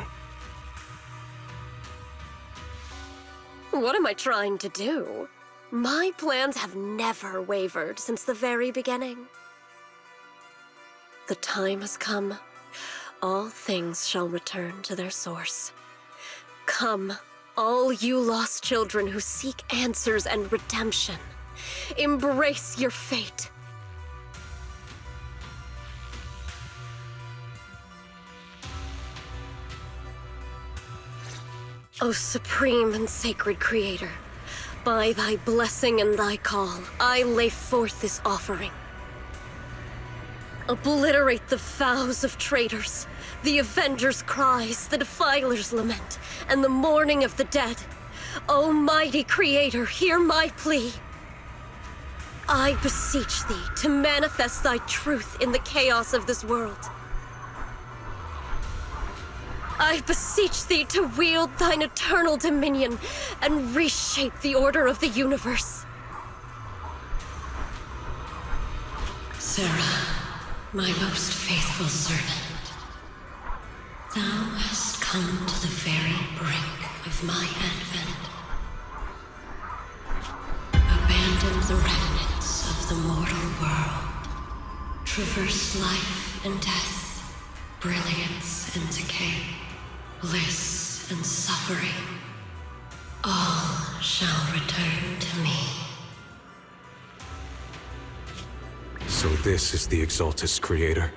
What am I trying to do? My plans have never wavered since the very beginning. The time has come. All things shall return to their source. Come, all you lost children who seek answers and redemption. Embrace your fate. O supreme and sacred Creator, by thy blessing and thy call, I lay forth this offering. Obliterate the vows of traitors, the avengers' cries, the defilers' lament, and the mourning of the dead. Almighty Creator, hear my plea. I beseech thee to manifest thy truth in the chaos of this world. I beseech thee to wield thine eternal dominion and reshape the order of the universe. Sarah, my most faithful servant, thou hast come to the very brink of my advent. Abandon the remnants of the mortal world. Traverse life and death, brilliance and decay. Bliss and suffering, all shall return to me. So this is the Exaltus Creator.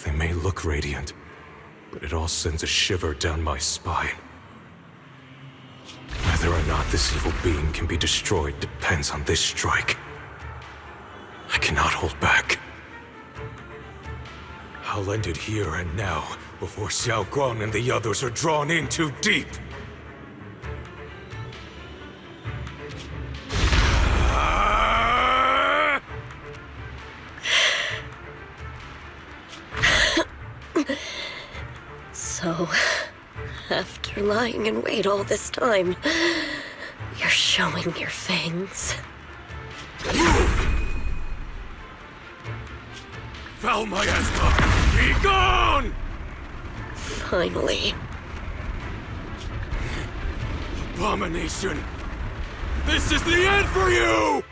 They may look radiant, but it all sends a shiver down my spine. Whether or not this evil being can be destroyed depends on this strike. I cannot hold back. I'll end it here and now, before Xiao Guang and the others are drawn in too deep. So, after lying in wait all this time, you're showing your fangs. Foul miasma! Be gone! Finally. Abomination! This is the end for you!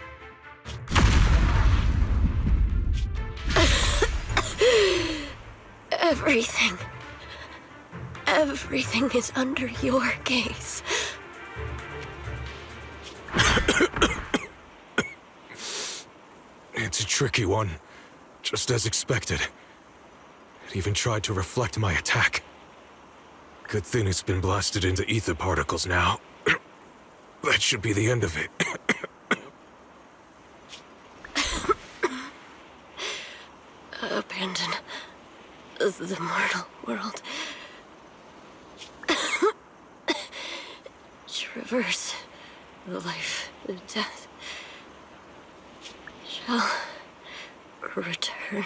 Everything is under your gaze. It's a tricky one, just as expected. It even tried to reflect my attack. Good thing it's been blasted into ether particles now. That should be the end of it. of the mortal world. Traverse the life and death shall return.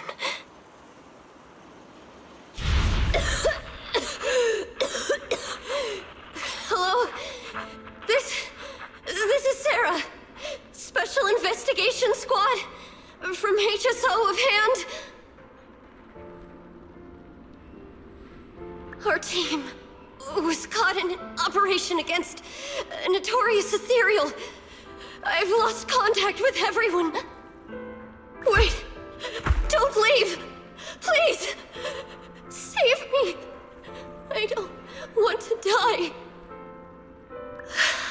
Hello? This is Sarah. Special Investigation Squad from HSO of Hand. Our team was caught in an operation against a notorious ethereal. I've lost contact with everyone. Wait! Don't leave! Please! Save me! I don't want to die.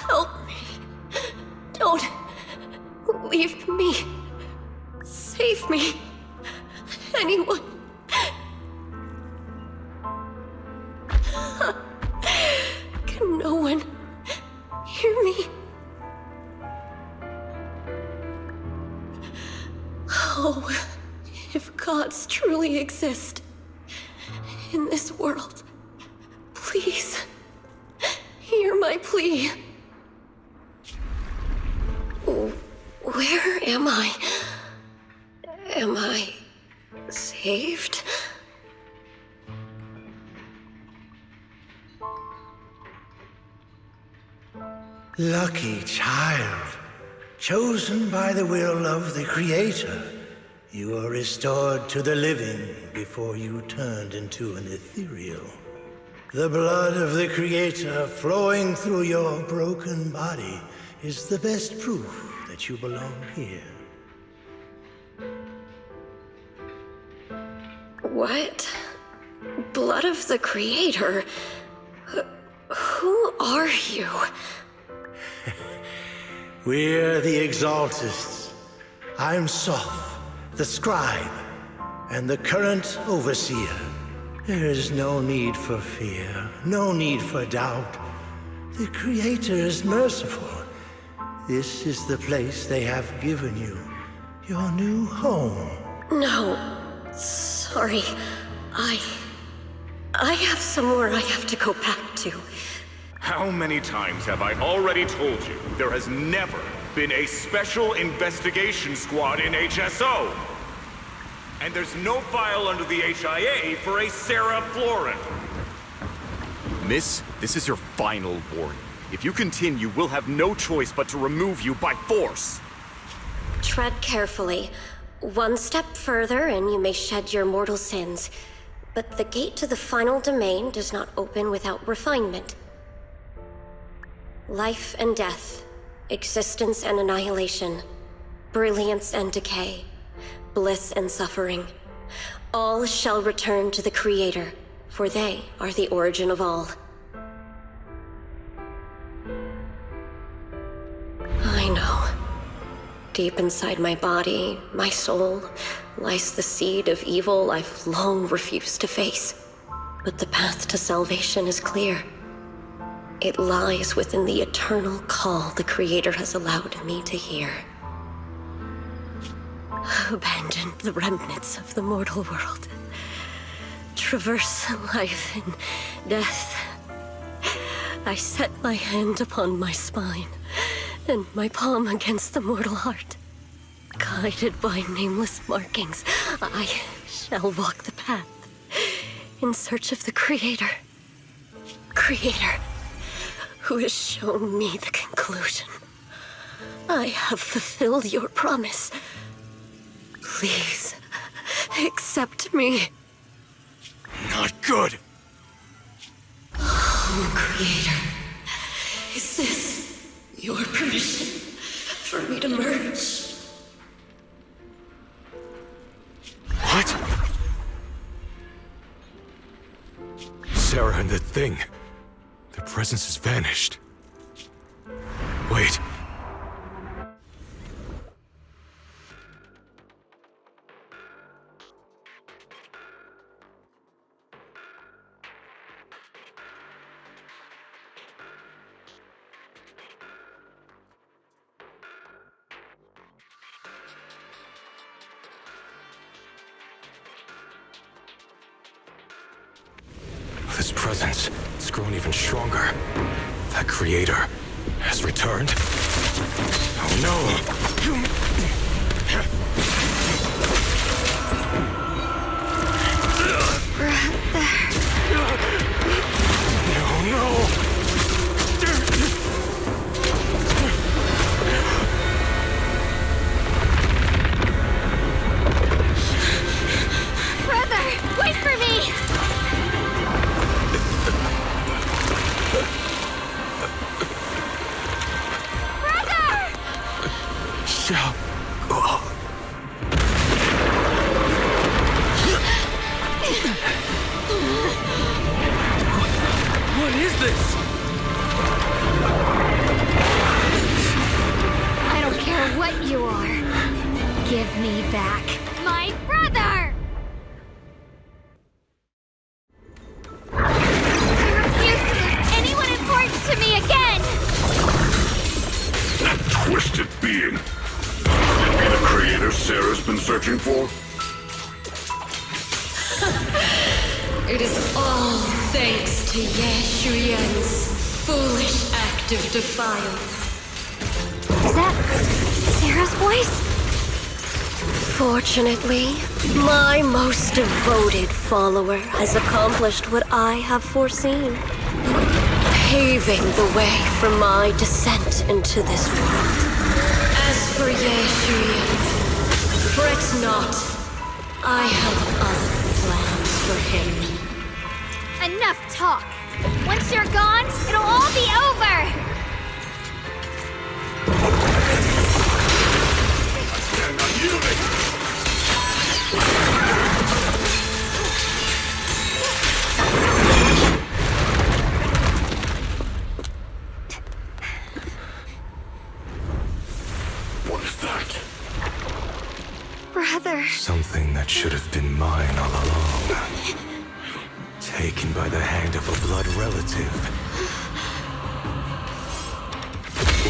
Help me. Don't leave me. Save me. Anyone. Can no one hear me? Oh, if gods truly exist in this world, please hear my plea. Where am I? Am I saved? Lucky child, chosen by the will of the Creator, you were restored to the living before you turned into an ethereal. The blood of the Creator flowing through your broken body is the best proof that you belong here. What? Blood of the Creator? Who are you? We're the Exaltists. I'm Soth, the Scribe, and the current Overseer. There is no need for fear, no need for doubt. The Creator is merciful. This is the place they have given you, your new home. No, sorry. I have somewhere I have to go back to. How many times have I already told you there has never been a special investigation squad in HSO? And there's no file under the HIA for a Sarah Florin. Miss, this is your final warning. If you continue, we'll have no choice but to remove you by force. Tread carefully. One step further and you may shed your mortal sins. But the gate to the final domain does not open without refinement. Life and death, existence and annihilation, brilliance and decay, bliss and suffering. All shall return to the Creator, for they are the origin of all. I know. Deep inside my body, my soul, lies the seed of evil I've long refused to face. But the path to salvation is clear. It lies within the eternal call the Creator has allowed me to hear. Abandon the remnants of the mortal world. Traverse life and death. I set my hand upon my spine, and my palm against the mortal heart. Guided by nameless markings, I shall walk the path in search of the Creator. Creator, who has shown me the conclusion. I have fulfilled your promise. Please, accept me. Not good. Oh, Creator, is this your permission for me to merge? What? Sarah and the thing. Their presence has vanished. Wait. this presence, it's grown even stronger. That creator has returned. Oh no! No, no! Brother, wait for me! Brother! Xiao. What is this? I don't care what you are. Give me back my brother! I refuse to lose anyone important to me again! That twisted being. Could it be the creator Sarah's been searching for? It is all thanks to Yeshuyan's foolish act of defiance. Is that Sarah's voice? Fortunately, my most devoted follower has accomplished what I have foreseen, paving the way for my descent into this world. As for Yeshuyan, fret not. I have other plans for him. Enough talk! Once you're gone, it'll all be over! What is that? Brother. Something that should have been mine all along. Taken by the hand of a blood relative.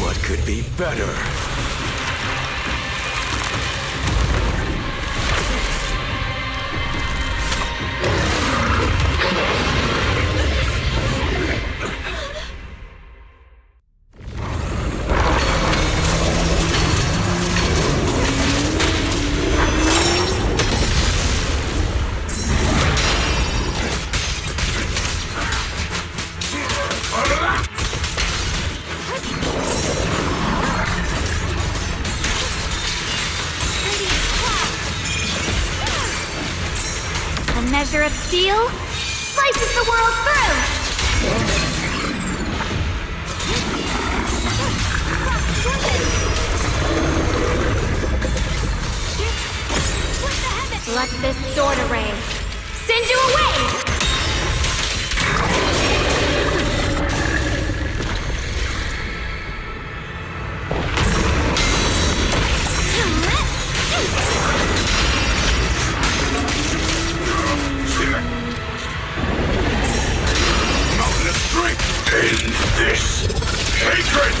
What could be better? A measure of steel slices the world through! Let this sword array send you away! Mountain of strength! End this! Hatred!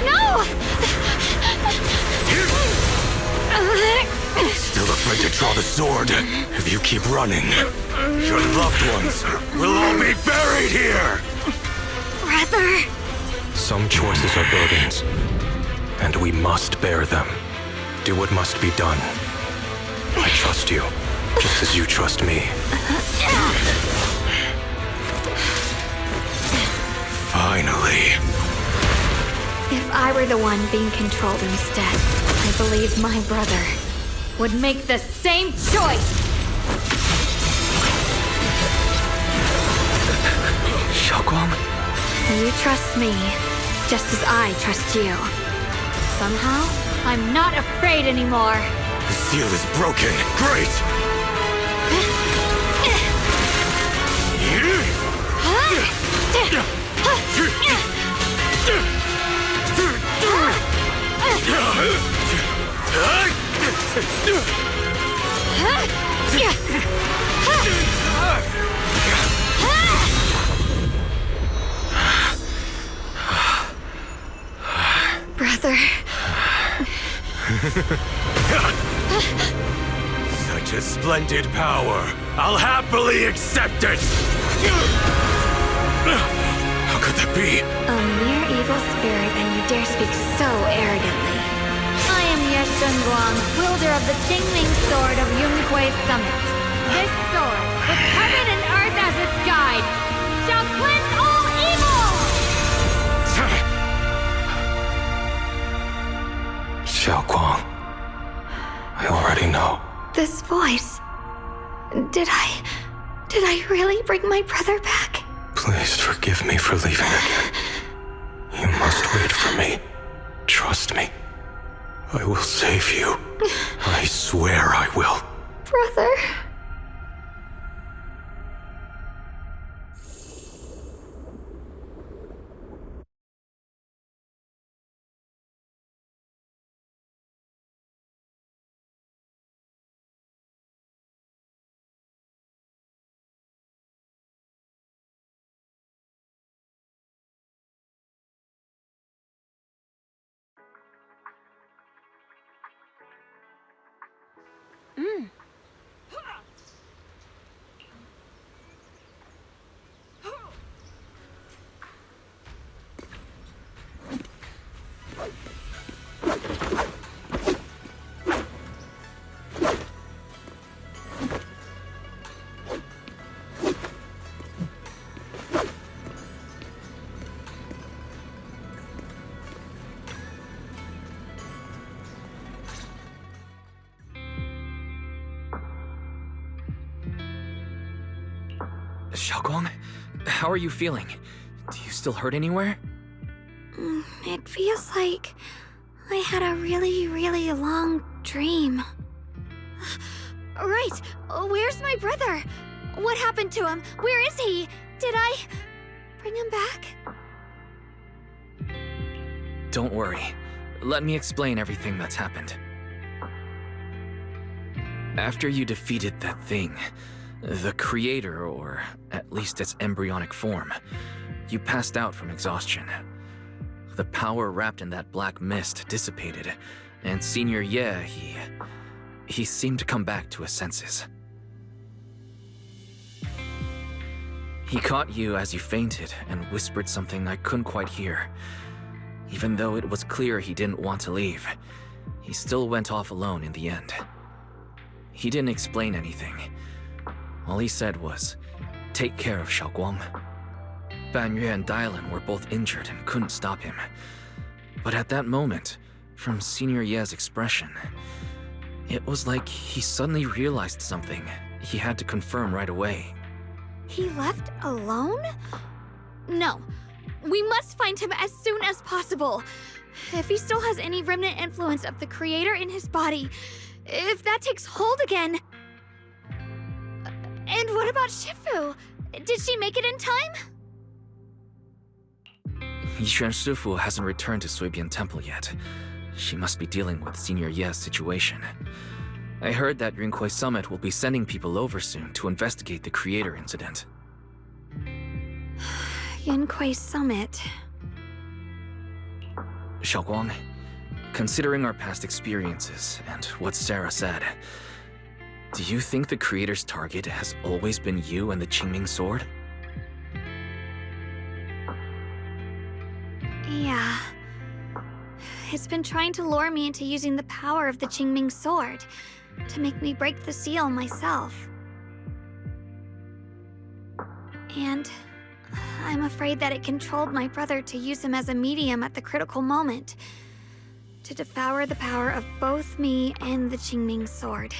No! Still afraid to draw the sword? If you keep running, your loved ones will all be buried here! Brother! Some choices are burdens, and we must bear them. Do what must be done. I trust you, just as you trust me. Finally. If I were the one being controlled instead, I believe my brother would make the same choice! Xiaoguang? You trust me, just as I trust you. Somehow, I'm not afraid anymore. The seal is broken. Great! Brother. Such a splendid power. I'll happily accept it! How could that be? A mere evil spirit, and you dare speak so arrogantly. I am Ye Shunguang, wielder of the Qingming Sword of Yunhui Summit. This sword, with heaven and earth as its guide, shall cleanse all evil! Xiaoguang, I already know. This voice... Did I really bring my brother back? Please forgive me for leaving again. You must wait for me. Trust me. I will save you. I swear I will. Brother... Xiaoguang, how are you feeling? Do you still hurt anywhere? It feels like I had a really, really long dream. Right! Where's my brother? What happened to him? Where is he? Did I bring him back? Don't worry. Let me explain everything that's happened. After you defeated that thing, the creator, or at least its embryonic form, you passed out from exhaustion. The power wrapped in that black mist dissipated, and Senior Ye, he seemed to come back to his senses. He caught you as you fainted and whispered something I couldn't quite hear. Even though it was clear he didn't want to leave, he still went off alone in the end. He didn't explain anything. All he said was, "Take care of Xiaoguang." Ban Yue and Dylan were both injured and couldn't stop him. But at that moment, from Senior Ye's expression, it was like he suddenly realized something he had to confirm right away. He left alone? No. We must find him as soon as possible. If he still has any remnant influence of the creator in his body, if that takes hold again... And what about Shifu? Did she make it in time? Yixuan Shifu hasn't returned to Suibian Temple yet. She must be dealing with Senior Ye's situation. I heard that Yunhui Summit will be sending people over soon to investigate the creator incident. Yunhui Summit. Xiaoguang, considering our past experiences and what Sarah said, do you think the creator's target has always been you and the Qingming Sword? Yeah. It's been trying to lure me into using the power of the Qingming Sword to make me break the seal myself. And I'm afraid that it controlled my brother to use him as a medium at the critical moment, to devour the power of both me and the Qingming Sword.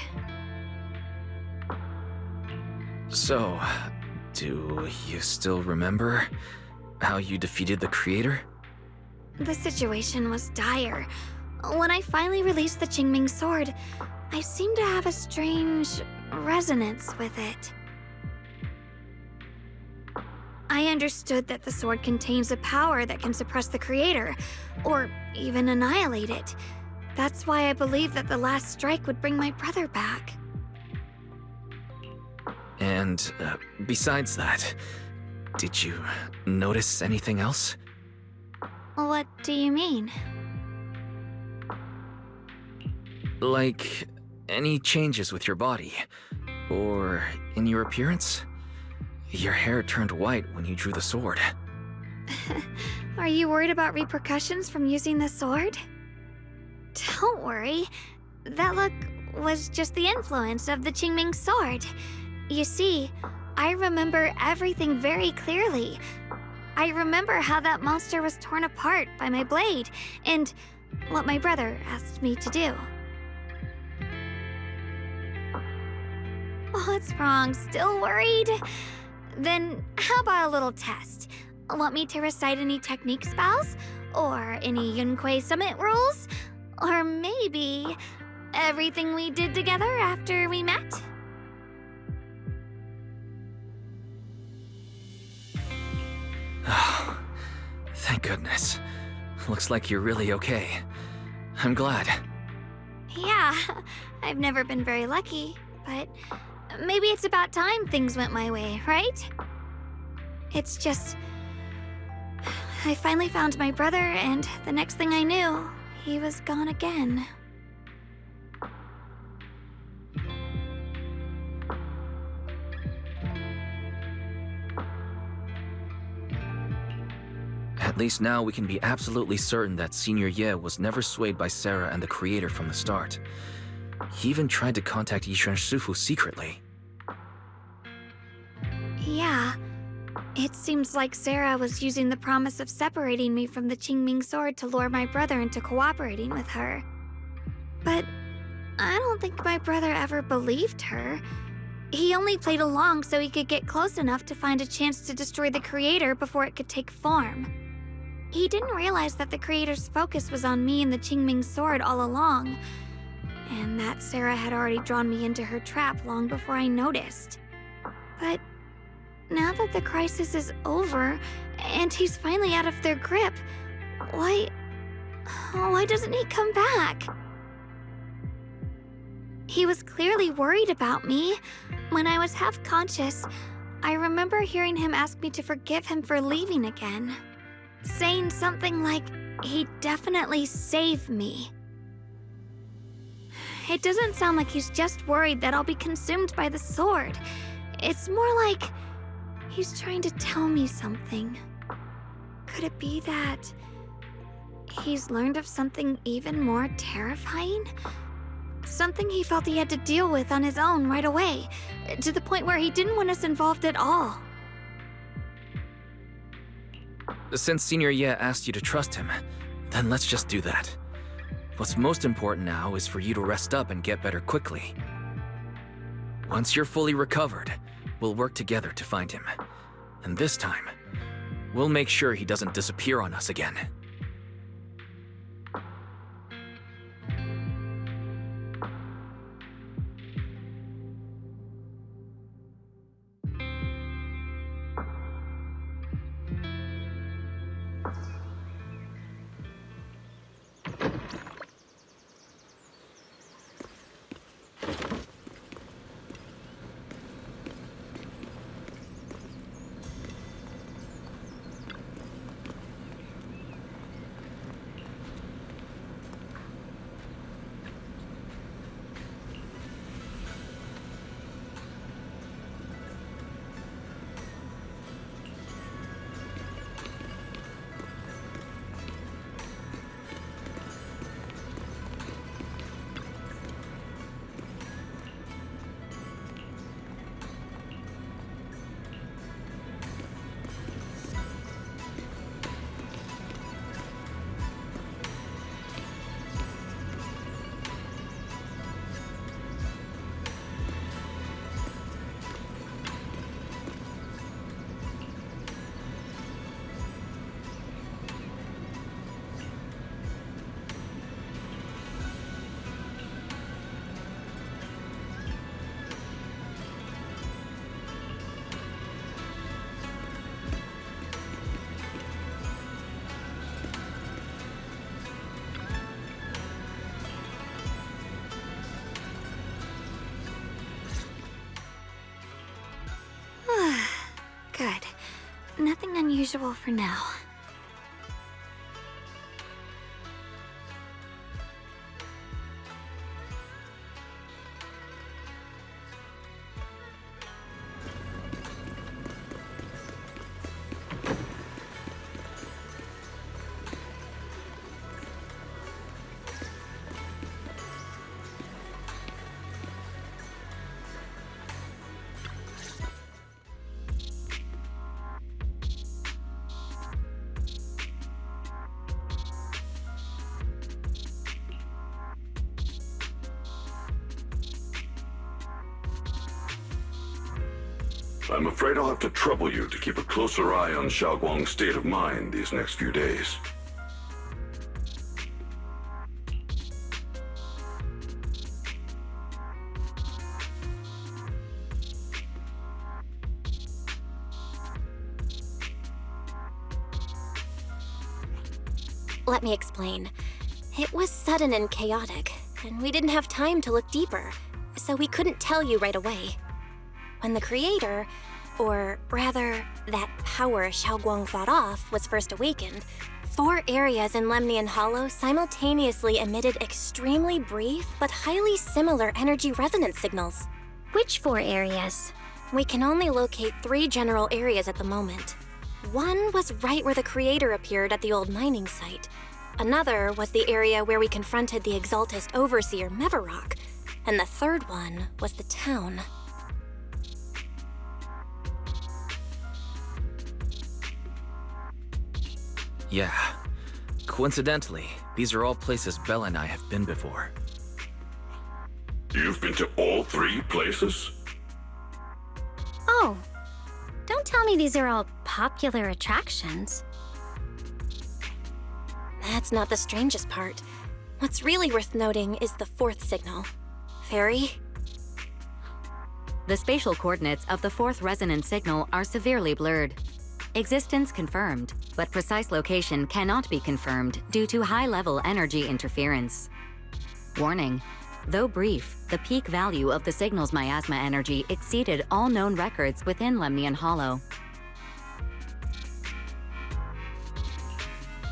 So, do you still remember how you defeated the creator? The situation was dire. When I finally released the Qingming Sword, I seemed to have a strange resonance with it. I understood that the sword contains a power that can suppress the creator, or even annihilate it. That's why I believed that the last strike would bring my brother back. And besides that, did you notice anything else? What do you mean? Like, any changes with your body? Or in your appearance? Your hair turned white when you drew the sword. Are you worried about repercussions from using the sword? Don't worry. That look was just the influence of the Qingming sword. You see, I remember everything very clearly. I remember how that monster was torn apart by my blade, and what my brother asked me to do. What's wrong? Still worried? Then how about a little test? Want me to recite any technique spells? Or any Yunquei Summit rules? Or maybe everything we did together after we met? Oh, thank goodness. Looks like you're really okay. I'm glad. Yeah, I've never been very lucky, but maybe it's about time things went my way, right? It's just... I finally found my brother, and the next thing I knew, he was gone again. At least now we can be absolutely certain that Senior Ye was never swayed by Sarah and the Creator from the start. He even tried to contact Yishuan Shifu secretly. Yeah. It seems like Sarah was using the promise of separating me from the Qingming sword to lure my brother into cooperating with her. But I don't think my brother ever believed her. He only played along so he could get close enough to find a chance to destroy the Creator before it could take form. He didn't realize that the Creator's focus was on me and the Qingming sword all along, and that Sarah had already drawn me into her trap long before I noticed. But now that the crisis is over, and he's finally out of their grip, why doesn't he come back? He was clearly worried about me. When I was half conscious, I remember hearing him ask me to forgive him for leaving again, saying something like he'd definitely save me. It doesn't sound like he's just worried that I'll be consumed by the sword. It's more like he's trying to tell me something. Could it be that he's learned of something even more terrifying? Something he felt he had to deal with on his own right away, to the point where he didn't want us involved at all. Since Senior Ye asked you to trust him, then let's just do that. What's most important now is for you to rest up and get better quickly. Once you're fully recovered, we'll work together to find him. And this time, we'll make sure he doesn't disappear on us again. Good. Nothing unusual for now. I'm afraid I'll have to trouble you to keep a closer eye on Xiaoguang's state of mind these next few days. Let me explain. It was sudden and chaotic, and we didn't have time to look deeper, so we couldn't tell you right away. When the creator, or rather, that power Xiaoguang fought off, was first awakened, 4 areas in Lemnian Hollow simultaneously emitted extremely brief but highly similar energy resonance signals. Which 4 areas? We can only locate 3 general areas at the moment. One was right where the creator appeared at the old mining site. Another was the area where we confronted the Exaltist Overseer Mevarok. And the third one was the town. Yeah. Coincidentally, these are all places Bella and I have been before. You've been to all 3 places? Oh, don't tell me these are all popular attractions. That's not the strangest part. What's really worth noting is the 4th signal. Fairy? The spatial coordinates of the 4th resonance signal are severely blurred. Existence confirmed, but precise location cannot be confirmed due to high-level energy interference. Warning: though brief, the peak value of the signal's miasma energy exceeded all known records within Lemnian Hollow.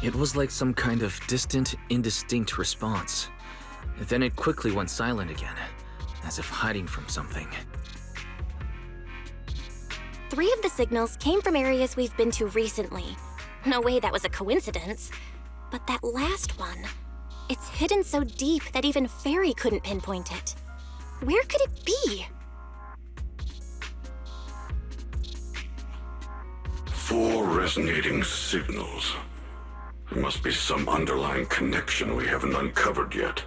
It was like some kind of distant, indistinct response. Then it quickly went silent again, as if hiding from something. 3 of the signals came from areas we've been to recently. No way that was a coincidence. But that last one, it's hidden so deep that even Fairy couldn't pinpoint it. Where could it be? 4 resonating signals. There must be some underlying connection we haven't uncovered yet.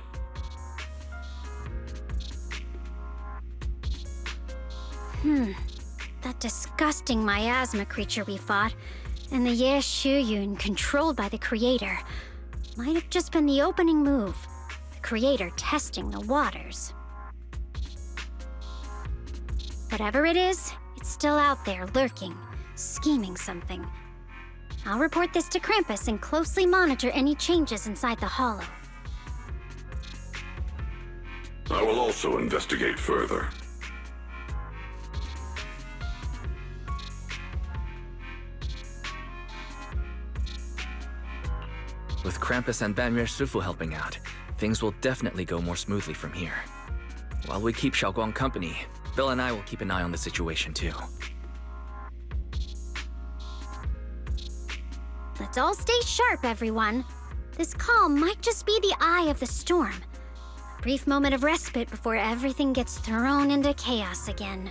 That disgusting miasma creature we fought, and the Ye Shuyun controlled by the Creator, might have just been the opening move. The Creator testing the waters. Whatever it is, it's still out there lurking, scheming something. I'll report this to Krampus and closely monitor any changes inside the Hollow. I will also investigate further. With Krampus and Banrier Sufu helping out, things will definitely go more smoothly from here. While we keep Xiaoguang company, Bill and I will keep an eye on the situation too. Let's all stay sharp, everyone. This calm might just be the eye of the storm. A brief moment of respite before everything gets thrown into chaos again.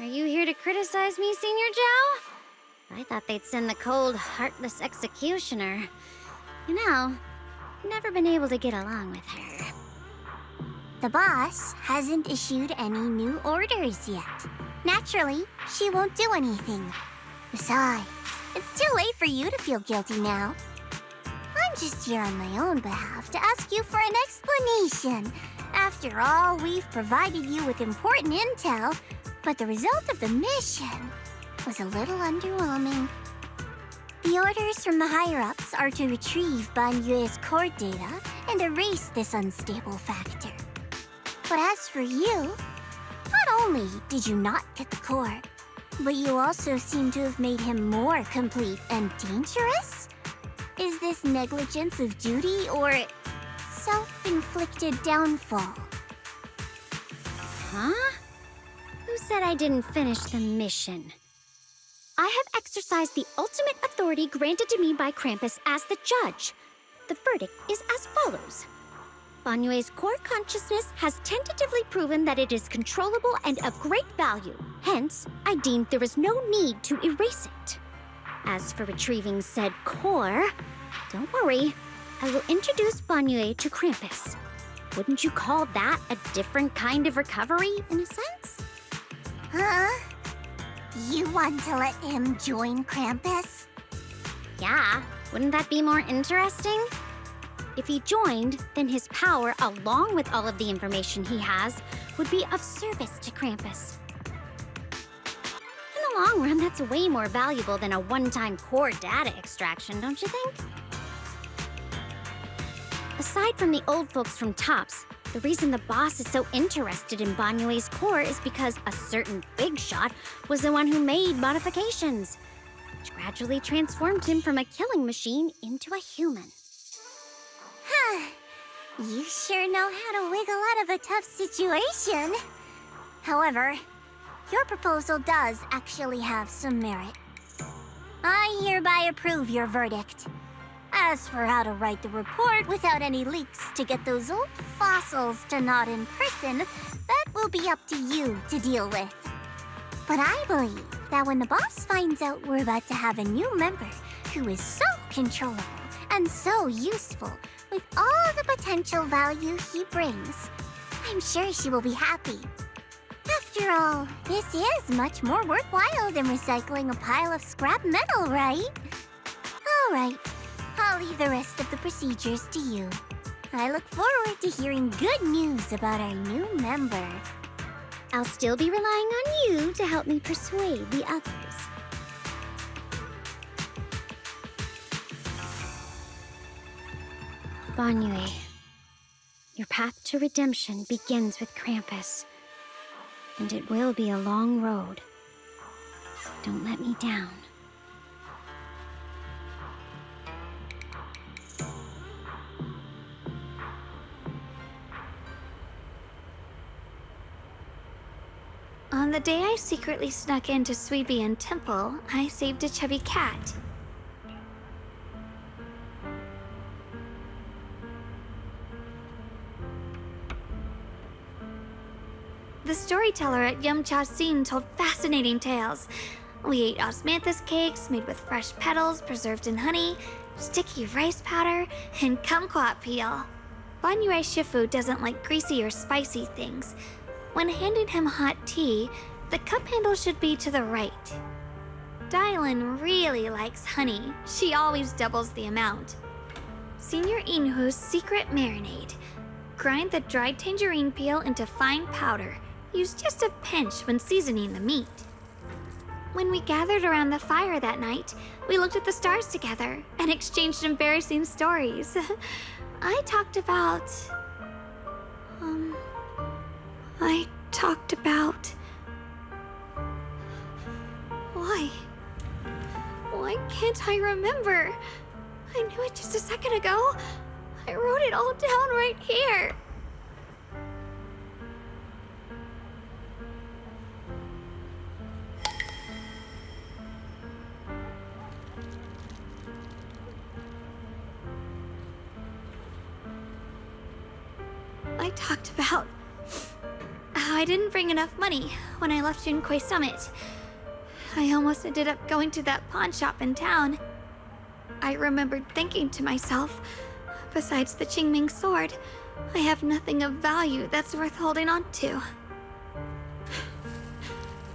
you here to criticize me, Senior Joe? I thought they'd send the cold, heartless executioner. You know, never been able to get along with her. The boss hasn't issued any new orders yet. Naturally, she won't do anything. Besides, it's too late for you to feel guilty now. I'm just here on my own behalf to ask you for an explanation. After all, we've provided you with important intel, but the result of the mission was a little underwhelming. The orders from the higher-ups are to retrieve Banyue's core data and erase this unstable factor. But as for you, not only did you not get the core, but you also seem to have made him more complete and dangerous? Is this negligence of duty or self-inflicted downfall? Huh? Who said I didn't finish the mission? I have exercised the ultimate authority granted to me by Krampus as the judge. The verdict is as follows. Banyue's core consciousness has tentatively proven that it is controllable and of great value. Hence, I deemed there is no need to erase it. As for retrieving said core, don't worry. I will introduce Banyue to Krampus. Wouldn't you call that a different kind of recovery, in a sense? Huh? You want to let him join Krampus? Yeah, wouldn't that be more interesting? If he joined, then his power, along with all of the information he has, would be of service to Krampus. In the long run, that's way more valuable than a one-time core data extraction, don't you think? Aside from the old folks from TOPS, the reason the boss is so interested in Banyue's core is because a certain big shot was the one who made modifications, which gradually transformed him from a killing machine into a human. Huh. You sure know how to wiggle out of a tough situation. However, your proposal does actually have some merit. I hereby approve your verdict. As for how to write the report without any leaks to get those old fossils to nod in person, that will be up to you to deal with. But I believe that when the boss finds out we're about to have a new member who is so controllable and so useful with all the potential value he brings, I'm sure she will be happy. After all, this is much more worthwhile than recycling a pile of scrap metal, right? All right. I'll leave the rest of the procedures to you. I look forward to hearing good news about our new member. I'll still be relying on you to help me persuade the others. Banyue, your path to redemption begins with Krampus. And it will be a long road. Don't let me down. On the day I secretly snuck into Sweetbee Temple, I saved a chubby cat. The storyteller at Yumcha Scene told fascinating tales. We ate osmanthus cakes made with fresh petals preserved in honey, sticky rice powder, and kumquat peel. Banyue Shifu doesn't like greasy or spicy things. When handing him hot tea, the cup handle should be to the right. Dylan really likes honey. She always doubles the amount. Senior Inhu's secret marinade. Grind the dried tangerine peel into fine powder. Use just a pinch when seasoning the meat. When we gathered around the fire that night, we looked at the stars together and exchanged embarrassing stories. I talked about... Why can't I remember? I knew it just a second ago. I wrote it all down right here. I talked about how I didn't bring enough money when I left Junkoi Summit. I almost ended up going to that pawn shop in town. I remembered thinking to myself, besides the Qingming sword, I have nothing of value that's worth holding on to.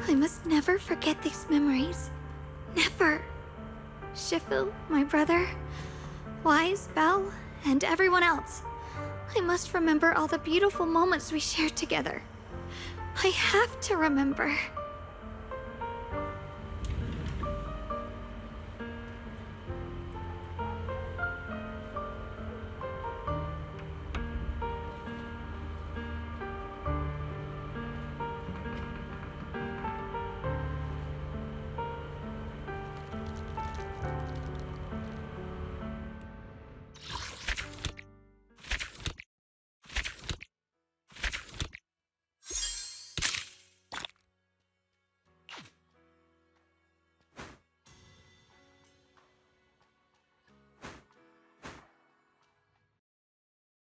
I must never forget these memories. Never. Shifu, my brother, Wise, Belle, and everyone else. I must remember all the beautiful moments we shared together. I have to remember.